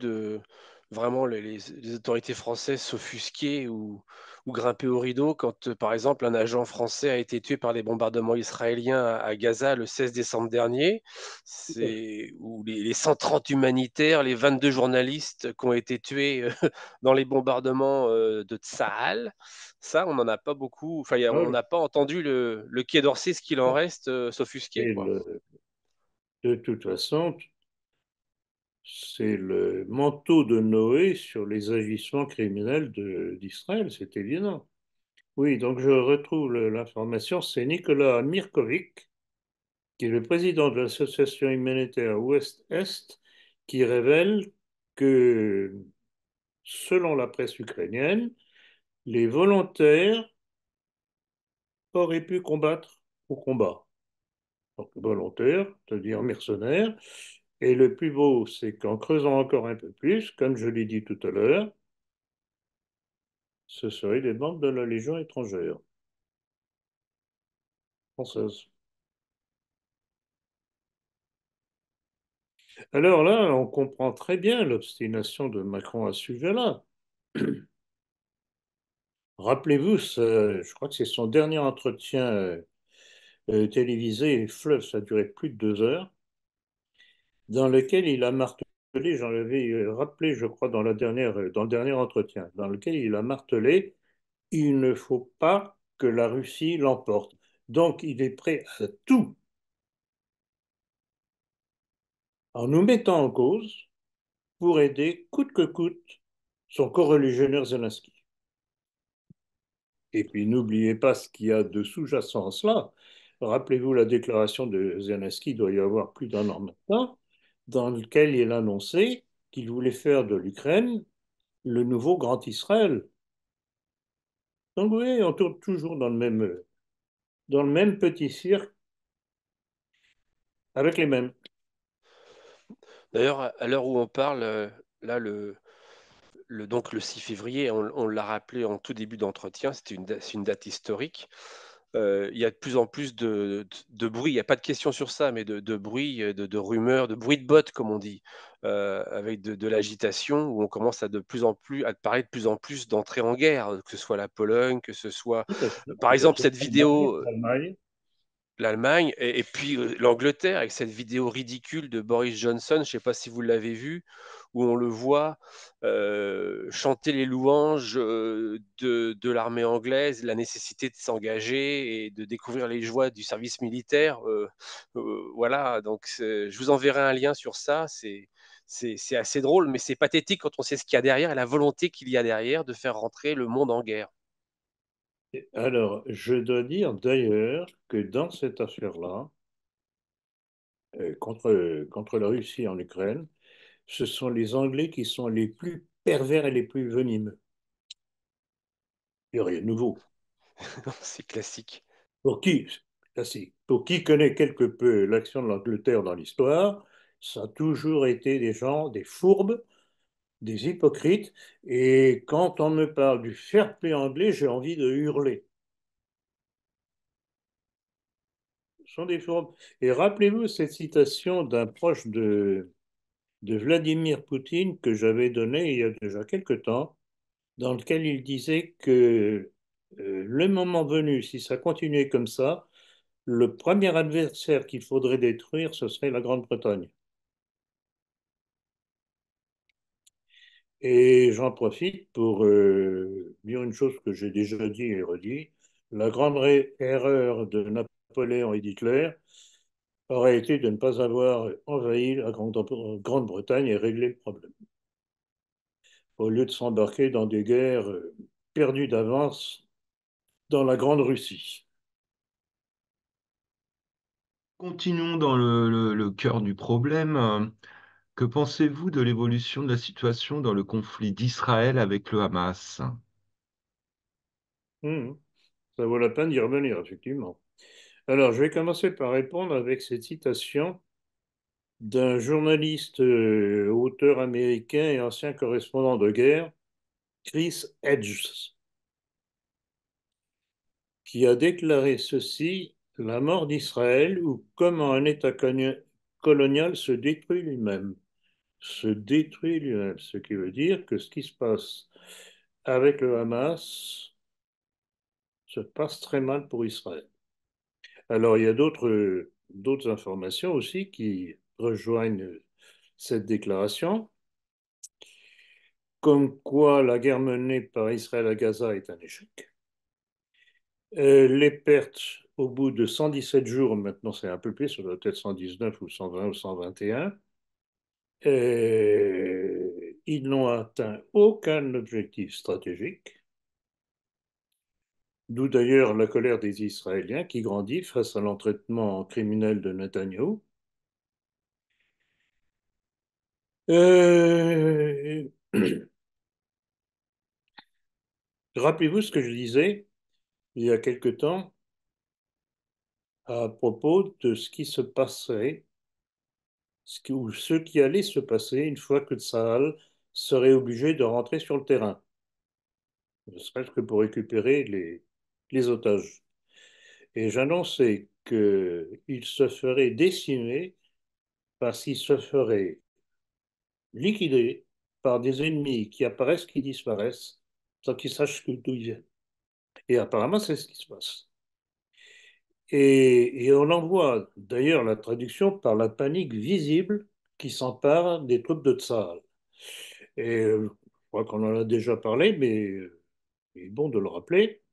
vraiment les autorités françaises s'offusquer ou grimper au rideau quand, par exemple, un agent français a été tué par des bombardements israéliens à Gaza le 16 décembre dernier, ou les 130 humanitaires, les 22 journalistes qui ont été tués dans les bombardements de Tsahal. Ça, on n'en a pas beaucoup. Enfin, on n'a pas entendu le Quai d'Orsay, ce qu'il en reste, s'offusquer, Et quoi. de toute façon, c'est le manteau de Noé sur les agissements criminels d'Israël, c'est évident. Oui, donc je retrouve l'information, c'est Nicolas Mirkovic, qui est le président de l'association humanitaire Ouest-Est, qui révèle que, selon la presse ukrainienne, les volontaires auraient pu combattre au combat. Donc volontaires, c'est-à-dire mercenaires. Et le plus beau, c'est qu'en creusant encore un peu plus, comme je l'ai dit tout à l'heure, ce seraient des membres de la Légion étrangère française. Alors là, on comprend très bien l'obstination de Macron à ce sujet-là. Rappelez-vous, je crois que c'est son dernier entretien télévisé, Fleuve, ça a duré plus de 2 heures, dans lequel il a martelé, j'en avais rappelé, je crois, dans le dernier entretien, dans lequel il a martelé, il ne faut pas que la Russie l'emporte. Donc, il est prêt à tout en nous mettant en cause pour aider coûte que coûte son coreligionnaire Zelensky. Et puis, n'oubliez pas ce qu'il y a de sous-jacent à cela. Rappelez-vous la déclaration de Zelensky, il doit y avoir plus d'un an maintenant, dans lequel il annonçait qu'il voulait faire de l'Ukraine le nouveau Grand Israël. Donc oui, on tourne toujours dans le même petit cirque avec les mêmes. D'ailleurs, à l'heure où on parle, là, donc le 6 février, on l'a rappelé en tout début d'entretien, c'est une date historique. Il y a de plus en plus de bruit, il n'y a pas de question sur ça, mais de bruit, de rumeurs, de bruit de bottes, comme on dit, avec de l'agitation, où on commence à parler de plus en plus d'entrée en guerre, que ce soit la Pologne, que ce soit, Tout à fait. par Tout à exemple, fait. cette vidéo. L'Allemagne. l'Allemagne, et puis l'Angleterre, avec cette vidéo ridicule de Boris Johnson, je ne sais pas si vous l'avez vu, où on le voit chanter les louanges de l'armée anglaise, la nécessité de s'engager et de découvrir les joies du service militaire. Voilà, donc je vous enverrai un lien sur ça. C'est assez drôle, mais c'est pathétique quand on sait ce qu'il y a derrière et la volonté qu'il y a derrière de faire rentrer le monde en guerre. Alors, je dois dire d'ailleurs que dans cette affaire-là, contre la Russie en Ukraine, ce sont les Anglais qui sont les plus pervers et les plus venimeux. Il n'y a rien de nouveau. C'est classique. Pour qui, pour qui connaît quelque peu l'action de l'Angleterre dans l'histoire, ça a toujours été des gens, des fourbes, des hypocrites. Et quand on me parle du fair-play anglais, j'ai envie de hurler. Ce sont des fourbes. Et rappelez-vous cette citation d'un proche de Vladimir Poutine que j'avais donnée il y a déjà quelque temps, dans lequel il disait que le moment venu, si ça continuait comme ça, le premier adversaire qu'il faudrait détruire, ce serait la Grande-Bretagne. Et j'en profite pour dire une chose que j'ai déjà dit et redit. La grande erreur de Napoléon et d'Hitler aurait été de ne pas avoir envahi la Grande-Bretagne et réglé le problème, au lieu de s'embarquer dans des guerres perdues d'avance dans la Grande Russie. Continuons dans le cœur du problème. Que pensez-vous de l'évolution de la situation dans le conflit d'Israël avec le Hamas? Mmh. Ça vaut la peine d'y revenir, effectivement. Alors, je vais commencer par répondre avec cette citation d'un journaliste, auteur américain et ancien correspondant de guerre, Chris Hedges, qui a déclaré ceci: la mort d'Israël ou comment un État colonial se détruit lui-même. Se détruit lui-même, ce qui veut dire que ce qui se passe avec le Hamas se passe très mal pour Israël. Alors, il y a d'autres informations aussi qui rejoignent cette déclaration, comme quoi la guerre menée par Israël à Gaza est un échec. Les pertes au bout de 117 jours, maintenant c'est un peu plus, ça doit être 119 ou 120 ou 121, ils n'ont atteint aucun objectif stratégique, d'où d'ailleurs la colère des Israéliens qui grandit face à l'entraînement criminel de Netanyahou. Euh, Rappelez-vous ce que je disais il y a quelque temps à propos de ce qui se passerait, ou ce qui allait se passer une fois que Tsahal serait obligé de rentrer sur le terrain, ne serait-ce que pour récupérer les otages. Et j'annonçais qu'il se ferait décimer parce qu'il se ferait liquider par des ennemis qui apparaissent, qui disparaissent, sans qu'ils sachent d'où ils viennent. Et apparemment, c'est ce qui se passe. Et on en voit d'ailleurs la traduction par la panique visible qui s'empare des troupes de Tsahal. Et je crois qu'on en a déjà parlé, mais il est bon de le rappeler.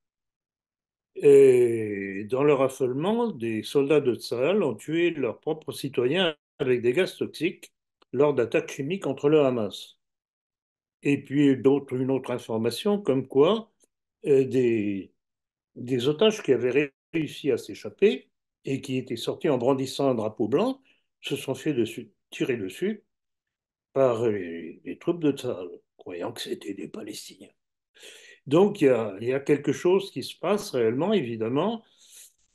Et dans leur affolement, des soldats de Tsahal ont tué leurs propres citoyens avec des gaz toxiques lors d'attaques chimiques contre le Hamas. Et puis une autre information comme quoi euh, des, des otages qui avaient réussi à s'échapper et qui étaient sortis en brandissant un drapeau blanc se sont fait tirer dessus par les troupes de Tsahal, croyant que c'était des Palestiniens. Donc il y a quelque chose qui se passe réellement, évidemment,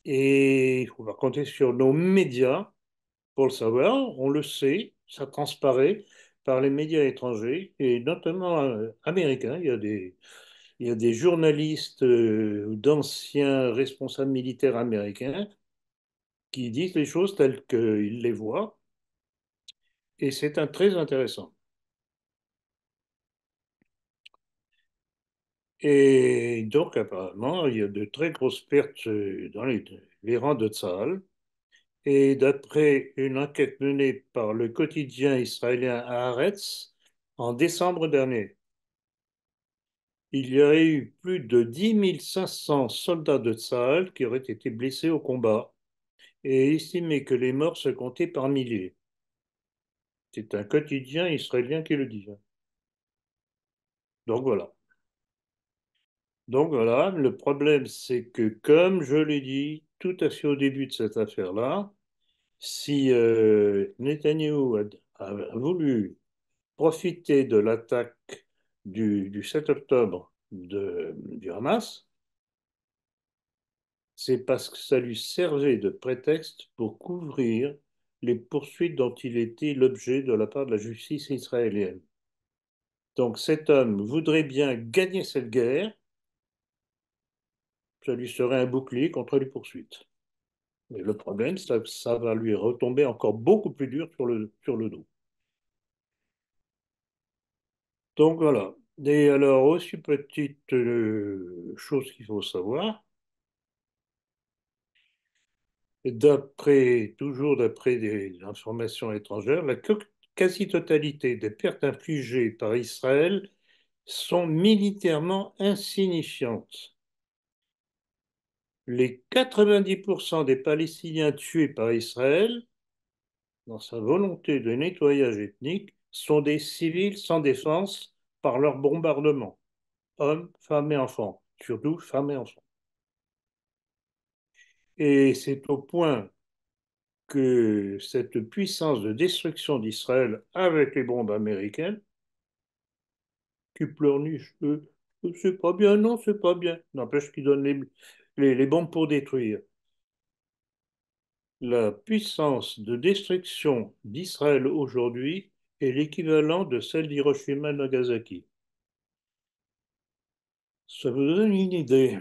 et on va compter sur nos médias pour le savoir. On le sait, ça transparaît par les médias étrangers, et notamment américains. Il y a des journalistes, d'anciens responsables militaires américains qui disent les choses telles qu'ils les voient, et c'est un très intéressant. Et donc, apparemment, il y a de très grosses pertes dans les rangs de Tsahal. Et d'après une enquête menée par le quotidien israélien Haaretz en décembre dernier, il y aurait eu plus de 10 500 soldats de Tsahal qui auraient été blessés au combat et estimé que les morts se comptaient par milliers. C'est un quotidien israélien qui le dit. Donc voilà. Donc voilà, le problème c'est que comme je l'ai dit tout à fait au début de cette affaire-là, si Netanyahou a voulu profiter de l'attaque du 7 octobre du Hamas, c'est parce que ça lui servait de prétexte pour couvrir les poursuites dont il était l'objet de la part de la justice israélienne. Donc cet homme voudrait bien gagner cette guerre, ça lui serait un bouclier contre les poursuites. Mais le problème, ça va lui retomber encore beaucoup plus dur sur le dos. Donc voilà. Et alors, aussi petite chose qu'il faut savoir, toujours d'après des informations étrangères, la quasi-totalité des pertes infligées par Israël sont militairement insignifiantes. Les 90% des Palestiniens tués par Israël, dans sa volonté de nettoyage ethnique, sont des civils sans défense par leur bombardement, hommes, femmes et enfants, surtout femmes et enfants. Et c'est au point que cette puissance de destruction d'Israël avec les bombes américaines, qui pleurnichent, c'est pas bien, non, c'est pas bien, n'empêche qu'ils donnent les bombes pour détruire. La puissance de destruction d'Israël aujourd'hui est l'équivalent de celle d'Hiroshima et Nagasaki. Ça vous donne une idée.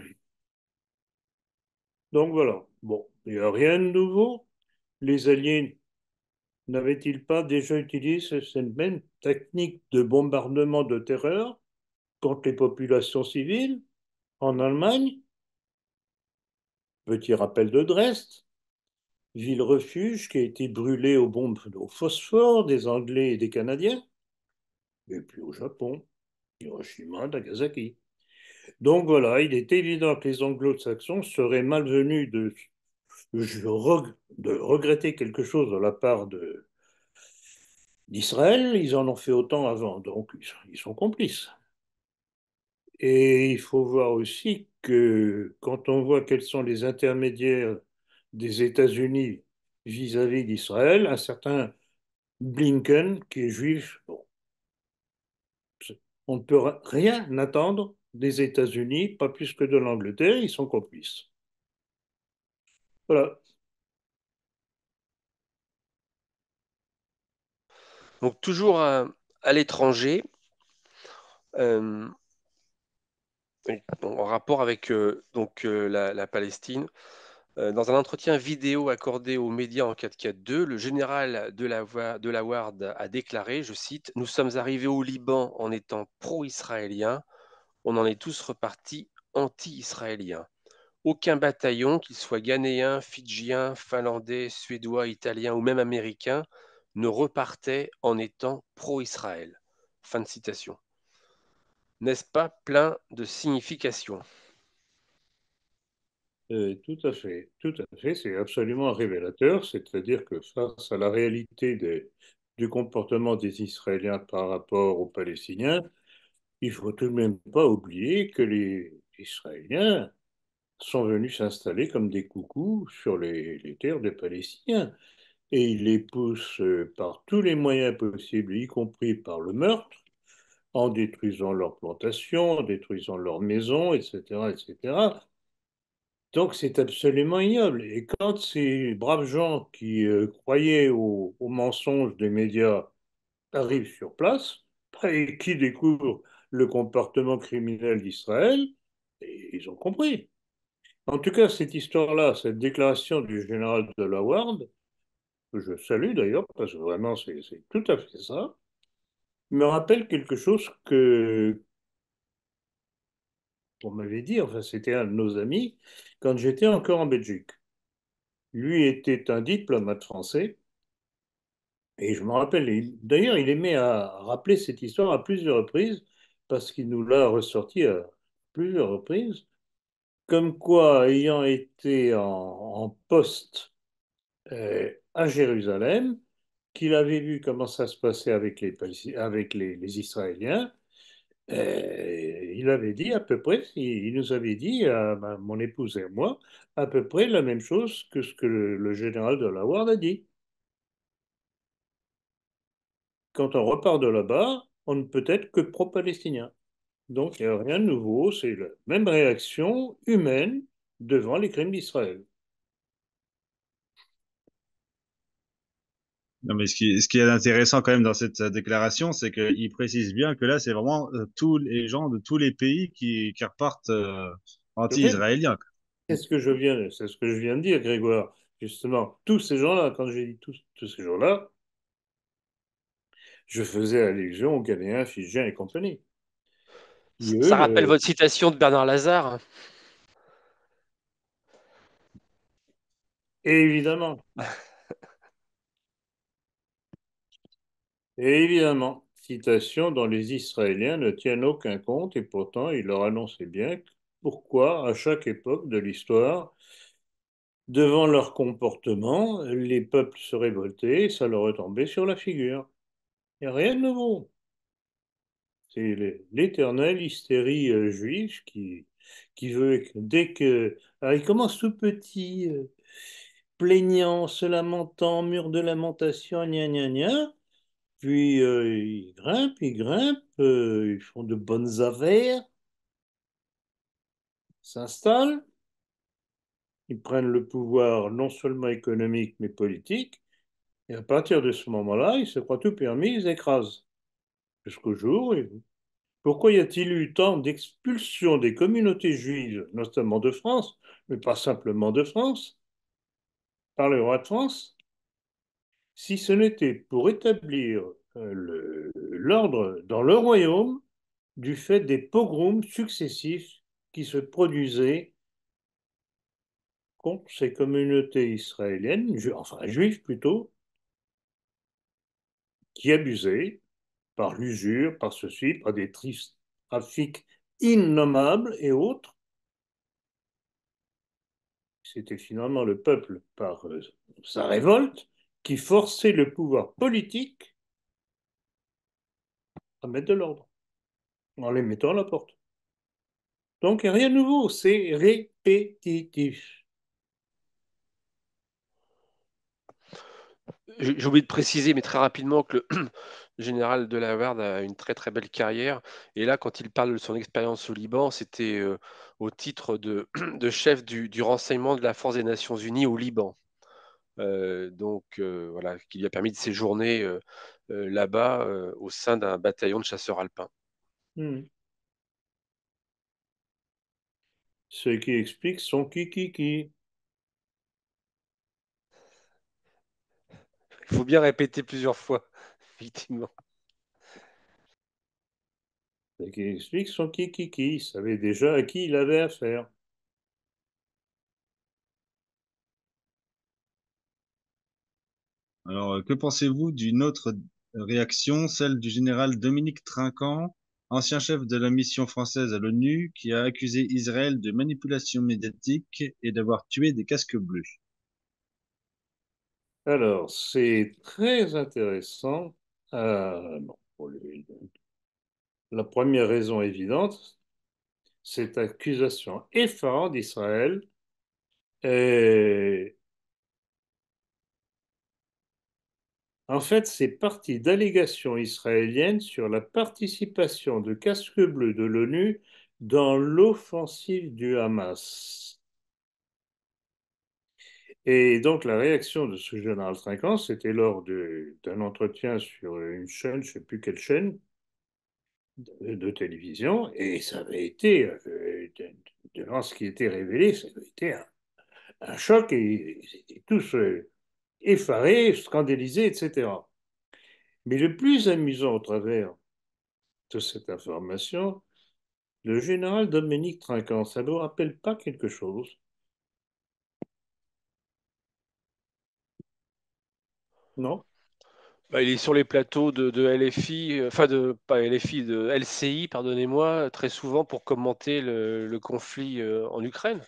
Donc voilà. Bon, il n'y a rien de nouveau. Les Alliés n'avaient-ils pas déjà utilisé cette même technique de bombardement de terreur contre les populations civiles en Allemagne? Petit rappel de Dresde, ville refuge qui a été brûlée aux bombes au phosphore des Anglais et des Canadiens, et puis au Japon, Hiroshima, Nagasaki. Donc voilà, il est évident que les anglo-saxons seraient malvenus de regretter quelque chose de la part d'Israël. Ils en ont fait autant avant, donc ils sont complices. Et il faut voir aussi que quand on voit quels sont les intermédiaires des États-Unis vis-à-vis d'Israël, un certain Blinken, qui est juif, bon, on ne peut rien attendre des États-Unis, pas plus que de l'Angleterre, ils sont complices. Voilà. Donc toujours à l'étranger, euh, en rapport avec la Palestine. Dans un entretien vidéo accordé aux médias en 442, le général de la Ward a déclaré, je cite, nous sommes arrivés au Liban en étant pro-israéliens, on en est tous repartis anti-israéliens. Aucun bataillon, qu'il soit ghanéen, fidjien, finlandais, suédois, italien ou même américain, ne repartait en étant pro-Israël. Fin de citation. N'est-ce pas plein de signification? Tout à fait, c'est absolument révélateur, c'est-à-dire que face à la réalité du comportement des Israéliens par rapport aux Palestiniens, il faut tout de même pas oublier que les Israéliens sont venus s'installer comme des coucous sur les terres des Palestiniens. Et ils les poussent par tous les moyens possibles, y compris par le meurtre, en détruisant leurs plantations, en détruisant leurs maisons, etc., etc. Donc c'est absolument ignoble. Et quand ces braves gens qui croyaient aux mensonges des médias arrivent sur place, et qui découvrent le comportement criminel d'Israël, ils ont compris. En tout cas, cette histoire-là, cette déclaration du général de la Ward, que je salue d'ailleurs, parce que vraiment c'est tout à fait ça, me rappelle quelque chose que on m'avait dit, enfin c'était un de nos amis, quand j'étais encore en Belgique. lui était un diplomate français. Et je me rappelle, d'ailleurs, il aimait à rappeler cette histoire à plusieurs reprises, parce qu'il nous l'a ressorti à plusieurs reprises, comme quoi, ayant été en poste à Jérusalem, qu'il avait vu comment ça se passait avec les Israéliens. Il avait dit à peu près, il nous avait dit, à mon épouse et à moi, à peu près la même chose que ce que le général de la Ward a dit. Quand on repart de là-bas, on ne peut être que pro-palestinien. Donc, il n'y a rien de nouveau, c'est la même réaction humaine devant les crimes d'Israël. Non, mais ce qui est intéressant quand même dans cette déclaration, c'est qu'il précise bien que là, c'est vraiment tous les gens de tous les pays qui repartent Je sais, anti-israéliens. c'est ce que je viens de dire, Grégoire. Justement, tous ces gens-là, quand j'ai dit tous ces gens-là, je faisais allusion aux Ghanéens, Fidjiens et compagnie. Qui, eux, Ça rappelle votre citation de Bernard Lazare. évidemment, évidemment, citation dont les Israéliens ne tiennent aucun compte et pourtant il leur annonçait bien pourquoi, à chaque époque de l'histoire, devant leur comportement, les peuples se révoltaient et ça leur retombait sur la figure. Il n'y a rien de nouveau. C'est l'éternelle hystérie juive qui veut que dès que... Alors, il commence tout petit, plaignant, se lamentant, mur de lamentation, gna gna gna. Puis ils grimpent, ils font de bonnes affaires, s'installent, ils prennent le pouvoir non seulement économique mais politique. Et à partir de ce moment-là, ils se croient tout permis, ils écrasent. Jusqu'au jour, pourquoi y a-t-il eu tant d'expulsions des communautés juives, notamment de France, mais pas simplement de France, par le roi de France, si ce n'était pour établir l'ordre dans le royaume du fait des pogroms successifs qui se produisaient contre ces communautés israéliennes, enfin juives plutôt, qui abusaient par l'usure, par ceci, par des trafics innommables et autres. C'était finalement le peuple, par sa révolte, qui forçait le pouvoir politique à mettre de l'ordre, en les mettant à la porte. Donc, il n'y a rien de nouveau, c'est répétitif. J'ai oublié de préciser, mais très rapidement, que le général de la Warde a une très très belle carrière. Et là, quand il parle de son expérience au Liban, c'était au titre de chef du renseignement de la Force des Nations Unies au Liban. Voilà, qui lui a permis de séjourner là-bas au sein d'un bataillon de chasseurs alpins. Hmm. Ce qui explique son kikiki. Il faut bien répéter plusieurs fois, effectivement. Ce qui explique son kikiki. Il savait déjà à qui il avait affaire. Alors, que pensez-vous d'une autre réaction, celle du général Dominique Trinquant, ancien chef de la mission française à l'ONU, qui a accusé Israël de manipulation médiatique et d'avoir tué des casques bleus? Alors, c'est très intéressant. Bon, la première raison évidente, cette accusation effarante d'Israël est en fait, c'est parti d'allégations israéliennes sur la participation de casques bleus de l'ONU dans l'offensive du Hamas. Et donc la réaction de ce général Trinquant, c'était lors d'un entretien sur une chaîne, je ne sais plus quelle chaîne de télévision, et ça avait été, devant ce qui était révélé, ça avait été un choc, et ils étaient tous effarés, scandalisés, etc. Mais le plus amusant au travers de cette information, le général Dominique Trinquant, ça ne vous rappelle pas quelque chose? Non? Bah, il est sur les plateaux de LFI, enfin de pas LFI, de LCI, pardonnez-moi, très souvent pour commenter le conflit en Ukraine.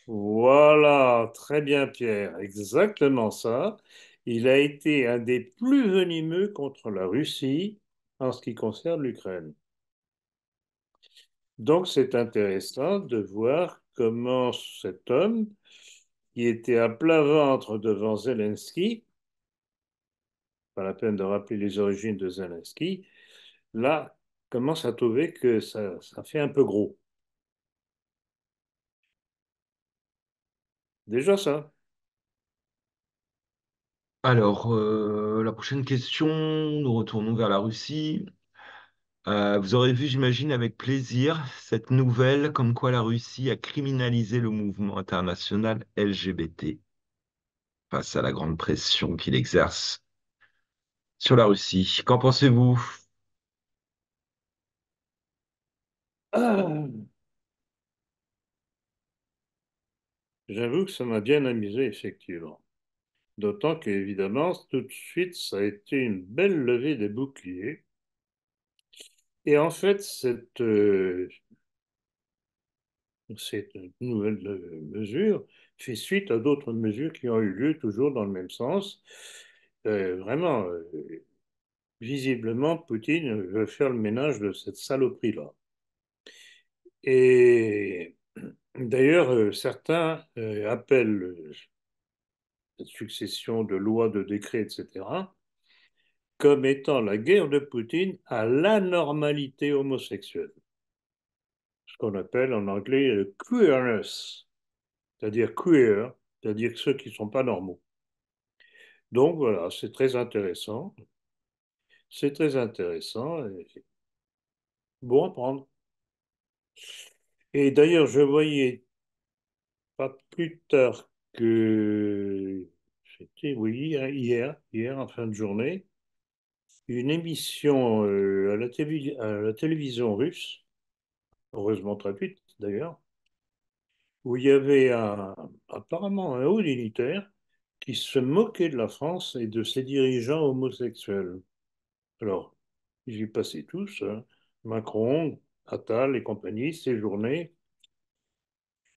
Voilà, très bien, Pierre, exactement ça. Il a été un des plus venimeux contre la Russie en ce qui concerne l'Ukraine. Donc, c'est intéressant de voir comment cet homme, qui était à plat ventre devant Zelensky, pas la peine de rappeler les origines de Zelensky, là, commence à trouver que ça fait un peu gros. Déjà ça. Alors, la prochaine question, nous retournons vers la Russie. Vous aurez vu, j'imagine, avec plaisir cette nouvelle comme quoi la Russie a criminalisé le mouvement international LGBT face à la grande pression qu'il exerce sur la Russie. Qu'en pensez-vous? Ah, j'avoue que ça m'a bien amusé, effectivement. D'autant qu'évidemment, tout de suite, ça a été une belle levée des boucliers. Et en fait, cette nouvelle mesure fait suite à d'autres mesures qui ont eu lieu toujours dans le même sens. Vraiment, visiblement, Poutine veut faire le ménage de cette saloperie-là. Et d'ailleurs, certains appellent cette succession de lois, de décrets, etc., comme étant la guerre de Poutine à l'anormalité homosexuelle, ce qu'on appelle en anglais le queerness, c'est-à-dire queer, c'est-à-dire ceux qui ne sont pas normaux. Donc voilà, c'est très intéressant. C'est très intéressant et bon à prendre. Et d'ailleurs, je voyais pas plus tard que c'était, oui, hier, en fin de journée, une émission à la télévision russe, heureusement traduite d'ailleurs, où il y avait apparemment un haut dignitaire qui se moquait de la France et de ses dirigeants homosexuels. Alors, j'ai passé tous, hein, Macron, Attal et compagnie, séjourné.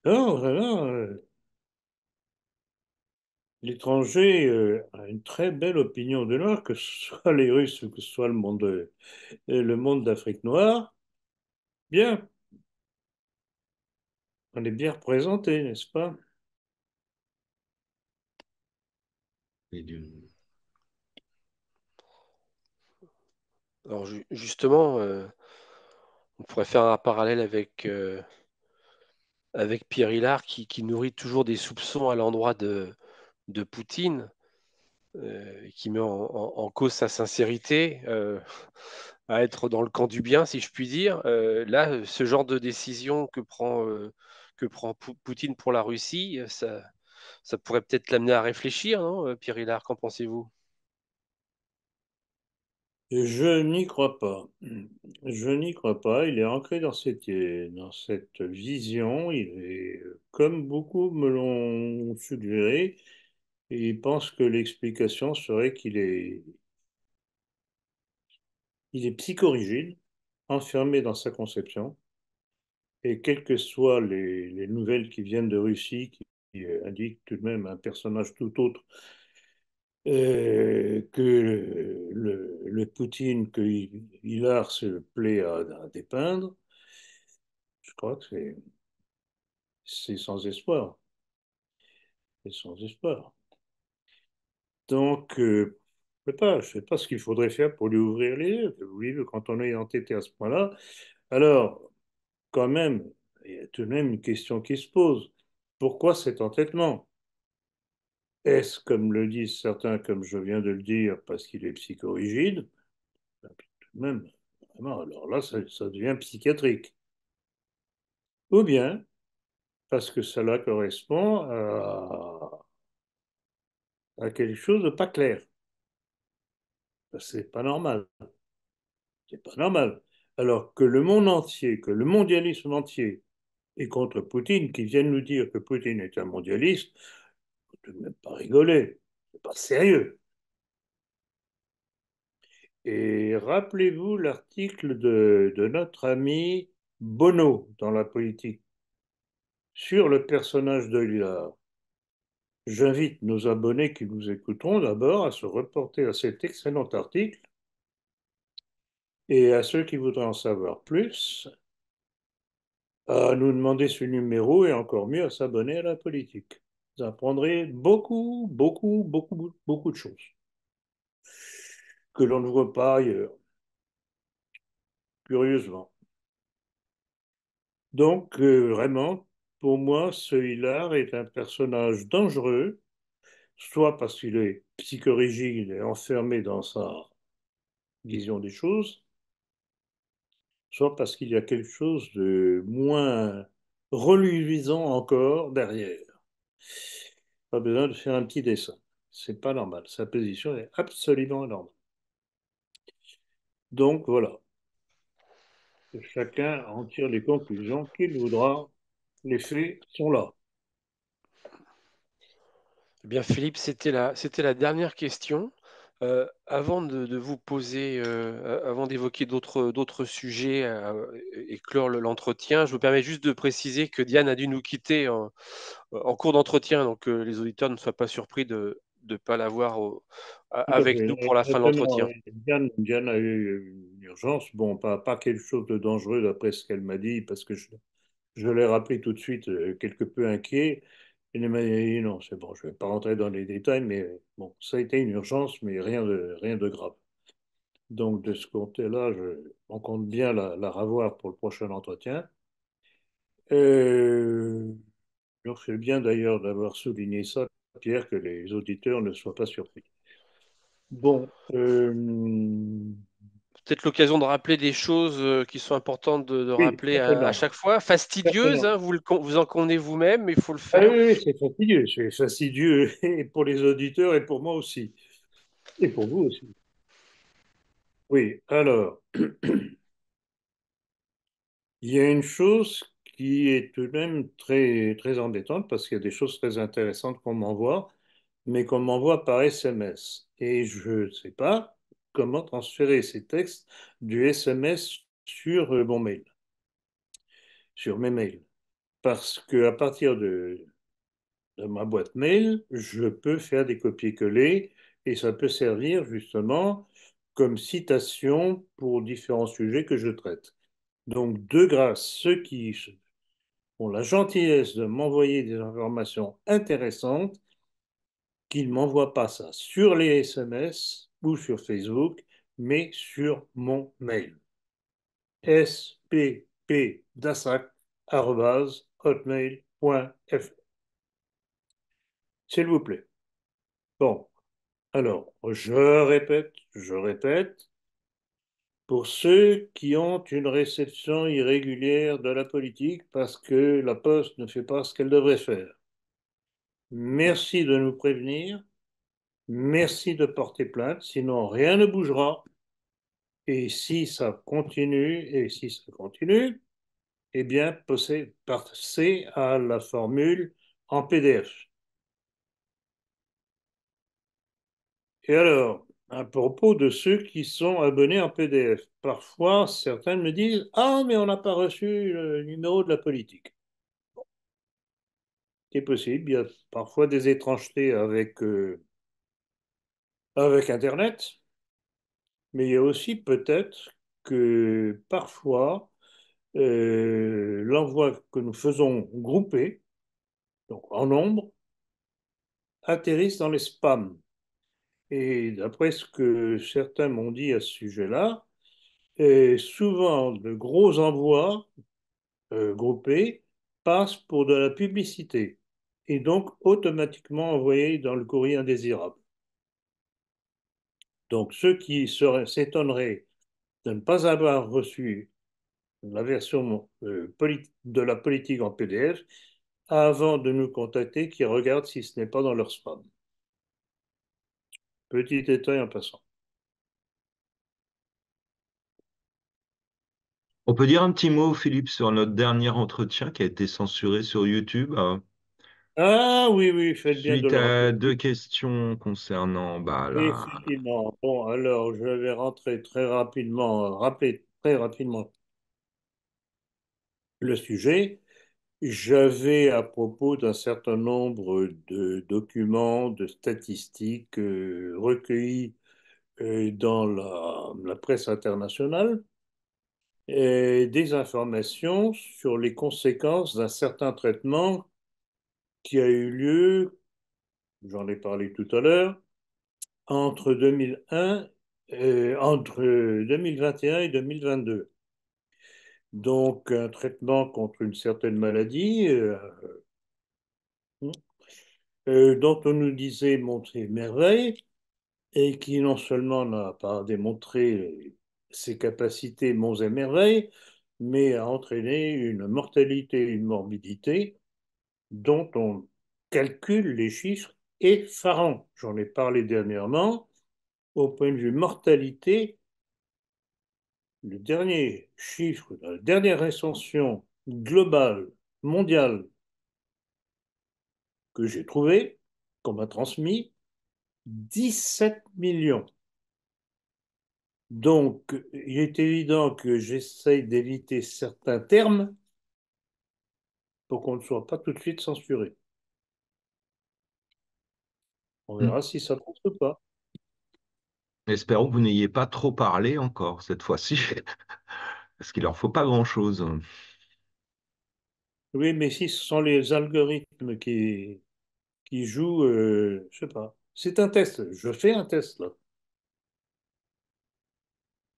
Non, vraiment, l'étranger a une très belle opinion de l'art, que ce soit les Russes ou que ce soit le monde d'Afrique noire. Bien, on est bien représenté, n'est-ce pas? Et du- Alors justement, on pourrait faire un parallèle avec Pierre Hillard qui nourrit toujours des soupçons à l'endroit de Poutine, qui met en cause sa sincérité, à être dans le camp du bien, si je puis dire. Là, ce genre de décision que prend Poutine pour la Russie, ça pourrait peut-être l'amener à réfléchir, non, Pierre Hillard, qu'en pensez-vous? Je n'y crois pas. Je n'y crois pas. Il est ancré dans cette vision. Il est, comme beaucoup me l'ont suggéré, et il pense que l'explication serait il est psychorigide, enfermé dans sa conception, et quelles que soient les nouvelles qui viennent de Russie, qui indiquent tout de même un personnage tout autre que le Poutine que Hillard se plaît à dépeindre, je crois que c'est sans espoir. C'est sans espoir. Donc, je sais pas ce qu'il faudrait faire pour lui ouvrir les yeux. Oui, quand on est entêté à ce point-là, alors, quand même, il y a tout de même une question qui se pose. Pourquoi cet entêtement? Est-ce, comme le disent certains, comme je viens de le dire, parce qu'il est psychorigide? Ben, tout de même, vraiment, alors là, ça devient psychiatrique. Ou bien, parce que cela correspond à quelque chose de pas clair. Ben, c'est pas normal. C'est pas normal. Alors que le monde entier, que le mondialisme entier est contre Poutine, qui viennent nous dire que Poutine est un mondialiste, faut tout de même pas rigoler. C'est pas sérieux. Et rappelez-vous l'article de notre ami Bono dans la politique sur le personnage de Hillard. J'invite nos abonnés qui nous écouteront d'abord à se reporter à cet excellent article et à ceux qui voudraient en savoir plus, à nous demander ce numéro et encore mieux à s'abonner à la politique. Vous apprendrez beaucoup, beaucoup, beaucoup, beaucoup de choses que l'on ne voit pas ailleurs, curieusement. Donc, vraiment, pour moi, ce Hillard est un personnage dangereux, soit parce qu'il est psychorigide et enfermé dans sa vision des choses, soit parce qu'il y a quelque chose de moins reluisant encore derrière. Pas besoin de faire un petit dessin. C'est pas normal. Sa position est absolument anormale. Donc voilà, chacun en tire les conclusions qu'il voudra. Les faits sont là. Eh bien, Philippe, c'était la dernière question. Avant de vous poser, avant d'évoquer d'autres sujets et clore l'entretien, je me permets juste de préciser que Diane a dû nous quitter en cours d'entretien, donc les auditeurs ne soient pas surpris de ne pas l'avoir Tout à avec fait. nous pour la fin de Exactement. l'entretien. Diane a eu une urgence. Bon, pas quelque chose de dangereux d'après ce qu'elle m'a dit, parce que je l'ai rappelé tout de suite, quelque peu inquiet. Elle m'a dit non, c'est bon, je ne vais pas rentrer dans les détails, mais bon, ça a été une urgence, mais rien de grave. Donc, de ce côté-là, on compte bien la revoir pour le prochain entretien. Euh, alors, c'est bien d'ailleurs d'avoir souligné ça, Pierre, que les auditeurs ne soient pas surpris. Bon, Peut-être l'occasion de rappeler des choses qui sont importantes de oui, rappeler à certainement. chaque fois. Fastidieuses, Certainement. hein, vous en convenez vous-même, mais il faut le Ah faire. oui, oui, c'est fastidieux, et pour les auditeurs et pour moi aussi, et pour vous aussi. Oui, alors, il y a une chose qui est tout de même très embêtante parce qu'il y a des choses très intéressantes qu'on m'envoie, mais qu'on m'envoie par SMS. Et je ne sais pas comment transférer ces textes du SMS sur mon mail, sur mes mails. Parce qu'à partir de ma boîte mail, je peux faire des copier-coller et ça peut servir justement comme citation pour différents sujets que je traite. Donc, de grâce, ceux qui ont la gentillesse de m'envoyer des informations intéressantes, qu'ils ne m'envoient pas ça sur les SMS ou sur Facebook, mais sur mon mail. sppdassac@hotmail.fr. S'il vous plaît. Bon, alors, je répète, pour ceux qui ont une réception irrégulière de la politique parce que la Poste ne fait pas ce qu'elle devrait faire, merci de nous prévenir, merci de porter plainte, sinon rien ne bougera. Et si ça continue, eh bien, passez à la formule en PDF. Et alors, à propos de ceux qui sont abonnés en PDF, parfois certains me disent: Ah, mais on n'a pas reçu le numéro de la politique. C'est possible, il y a parfois des étrangetés avec Internet, mais il y a aussi peut-être que parfois l'envoi que nous faisons groupé, donc en nombre, atterrissent dans les spams. Et d'après ce que certains m'ont dit à ce sujet-là, souvent de gros envois groupés passent pour de la publicité et donc automatiquement envoyés dans le courrier indésirable. Donc ceux qui s'étonneraient de ne pas avoir reçu la version de la politique en PDF, avant de nous contacter, qui regardent si ce n'est pas dans leur spam. Petit détail en passant. On peut dire un petit mot, Philippe, sur notre dernier entretien qui a été censuré sur YouTube. Ah oui, oui, faites bien de Suite le rappeler. à deux questions concernant bah, Effectivement. Bon, alors, je vais rentrer très rapidement, rappeler très rapidement le sujet. J'avais, à propos d'un certain nombre de documents, de statistiques recueillis dans la presse internationale, des informations sur les conséquences d'un certain traitement qui a eu lieu, j'en ai parlé tout à l'heure, entre 2001, entre 2021 et 2022. Donc, un traitement contre une certaine maladie dont on nous disait montrer merveille et qui non seulement n'a pas démontré ses capacités monts et merveilles, mais a entraîné une mortalité, une morbidité dont on calcule les chiffres effarants. J'en ai parlé dernièrement. Au point de vue mortalité, le dernier chiffre, la dernière recension globale, mondiale, que j'ai trouvé, qu'on m'a transmis, 17 millions. Donc, il est évident que j'essaye d'éviter certains termes pour qu'on ne soit pas tout de suite censuré. On Hmm. verra si ça passe ou pas. Espérons que vous n'ayez pas trop parlé encore cette fois-ci, parce qu'il leur faut pas grand-chose. Oui, mais si ce sont les algorithmes qui jouent, je sais pas. C'est un test. Je fais un test là.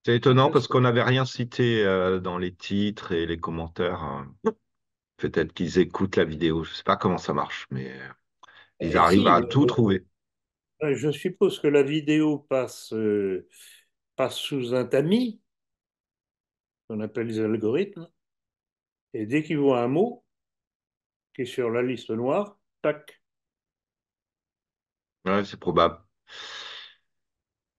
C'est Un étonnant parce test. qu'on n'avait rien cité dans les titres et les commentaires, hein. Peut-être qu'ils écoutent la vidéo. Je sais pas comment ça marche, mais ils Et arrivent si, à tout trouver. je suppose que la vidéo passe sous un tamis, qu'on appelle les algorithmes, et dès qu'ils voient un mot qui est sur la liste noire, tac. Ouais, c'est probable.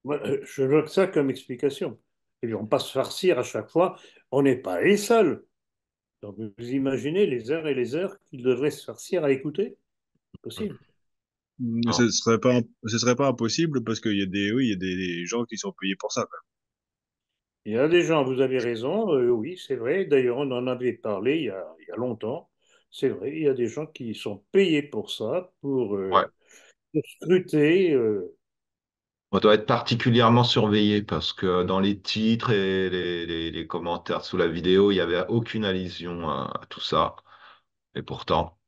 Moi, je note ça comme explication. Et on passe farcir à chaque fois. On n'est pas les seuls. Donc vous imaginez les heures et les heures qu'ils devraient se farcir à écouter? Possible. Non. Ce serait pas impossible parce qu'il y a oui, il y a des gens qui sont payés pour ça, quoi. Il y a des gens, vous avez raison, oui, c'est vrai. D'ailleurs, on en avait parlé il y a longtemps. C'est vrai, il y a des gens qui sont payés pour ça, Ouais. pour scruter. On doit être particulièrement surveillé parce que dans les titres et les commentaires sous la vidéo, il n'y avait aucune allusion à tout ça. Et pourtant,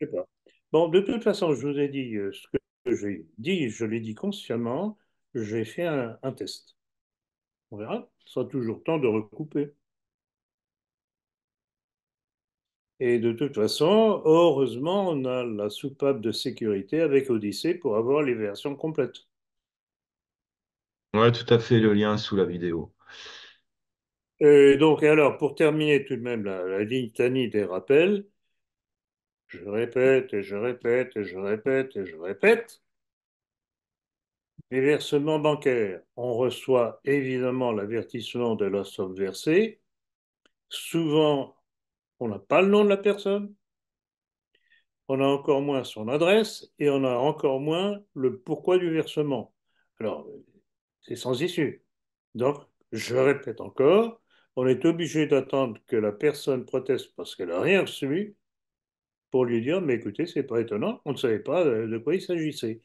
Je sais pas. Bon, de toute façon, je vous ai dit ce que j'ai dit, je l'ai dit consciemment, j'ai fait un test. On verra, ça sera toujours temps de recouper. Et de toute façon, heureusement, on a la soupape de sécurité avec Odyssée pour avoir les versions complètes. ouais, tout à fait le lien sous la vidéo. Donc, alors, pour terminer tout de même la litanie des rappels, je répète et je répète et je répète et je répète, les versements bancaires, on reçoit évidemment l'avertissement de la somme versée. Souvent, on n'a pas le nom de la personne, on a encore moins son adresse et on a encore moins le pourquoi du versement. Alors, c'est sans issue. Donc, je répète encore, on est obligé d'attendre que la personne proteste parce qu'elle n'a rien reçu pour lui dire, mais écoutez, c'est pas étonnant, on ne savait pas de quoi il s'agissait.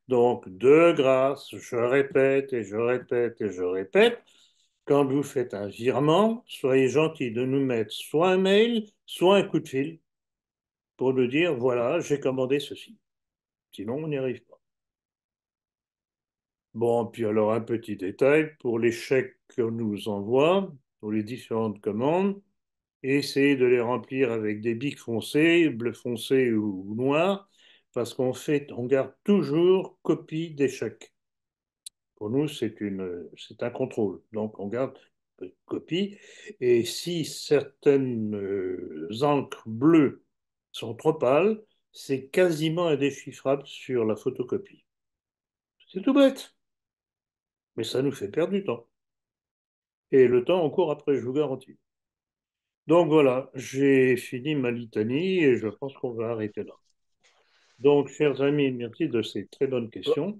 Donc, de grâce, je répète et je répète et je répète, quand vous faites un virement, soyez gentil de nous mettre soit un mail, soit un coup de fil pour nous dire, voilà, j'ai commandé ceci. Sinon, on n'y arrive pas. Bon, puis alors un petit détail, pour les chèques qu'on nous envoie, pour les différentes commandes, essayez de les remplir avec des bics foncés, bleu foncé ou noir, parce on garde toujours copie des chèques. Pour nous, c'est un contrôle. Donc, on garde copie. Et si certaines encres bleues sont trop pâles, c'est quasiment indéchiffrable sur la photocopie. C'est tout bête, mais ça nous fait perdre du temps. Et le temps, on court après, je vous garantis. Donc voilà, j'ai fini ma litanie et je pense qu'on va arrêter là. Donc, chers amis, merci de ces très bonnes questions.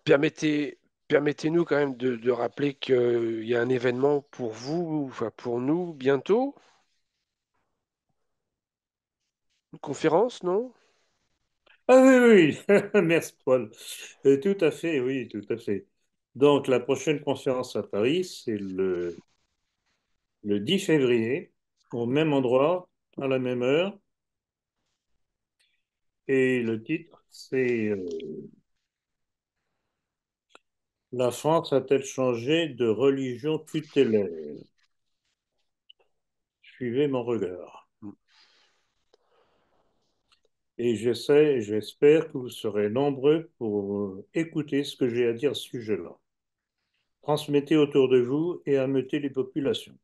Permettez, permettez-nous quand même de rappeler qu'il y a un événement pour vous, enfin pour nous, bientôt. Une conférence, non? Ah oui, oui, merci Paul. Tout à fait, oui, tout à fait. Donc, la prochaine conférence à Paris, c'est le 10 février, au même endroit, à la même heure. Et le titre, c'est La France a-t-elle changé de religion tutélaire? Suivez mon regard. Et j'espère que vous serez nombreux pour écouter ce que j'ai à dire à ce sujet-là. Transmettez autour de vous et ameutez les populations.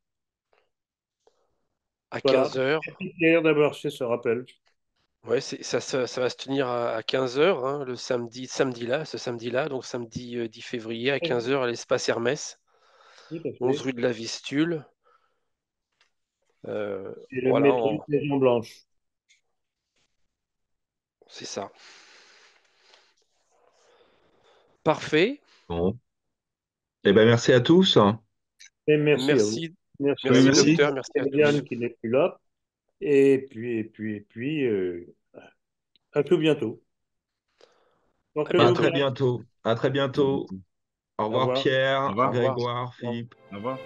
À Voilà. 15 heures. Merci Pierre d'avoir fait ce rappel. Ouais, ça va se tenir à 15 heures, hein, le ce samedi-là, donc samedi 10 février à 15 heures à l'espace Hermès, Tout à 11 fait. rue de la Vistule. Et le Voilà, métro Maison Blanche. c'est ça. Parfait. Bon. Eh ben, merci à tous. Et merci à vous. Merci, Merci à Oui, merci vous. merci. docteur, merci à Yann tous. qui n'est plus là. Et puis, à tout bientôt. À À Portez-vous très bien. bientôt. bientôt. À très bientôt. Au Au revoir revoir. Au Pierre, revoir. Au revoir. Grégoire, Au revoir. Philippe. Au revoir.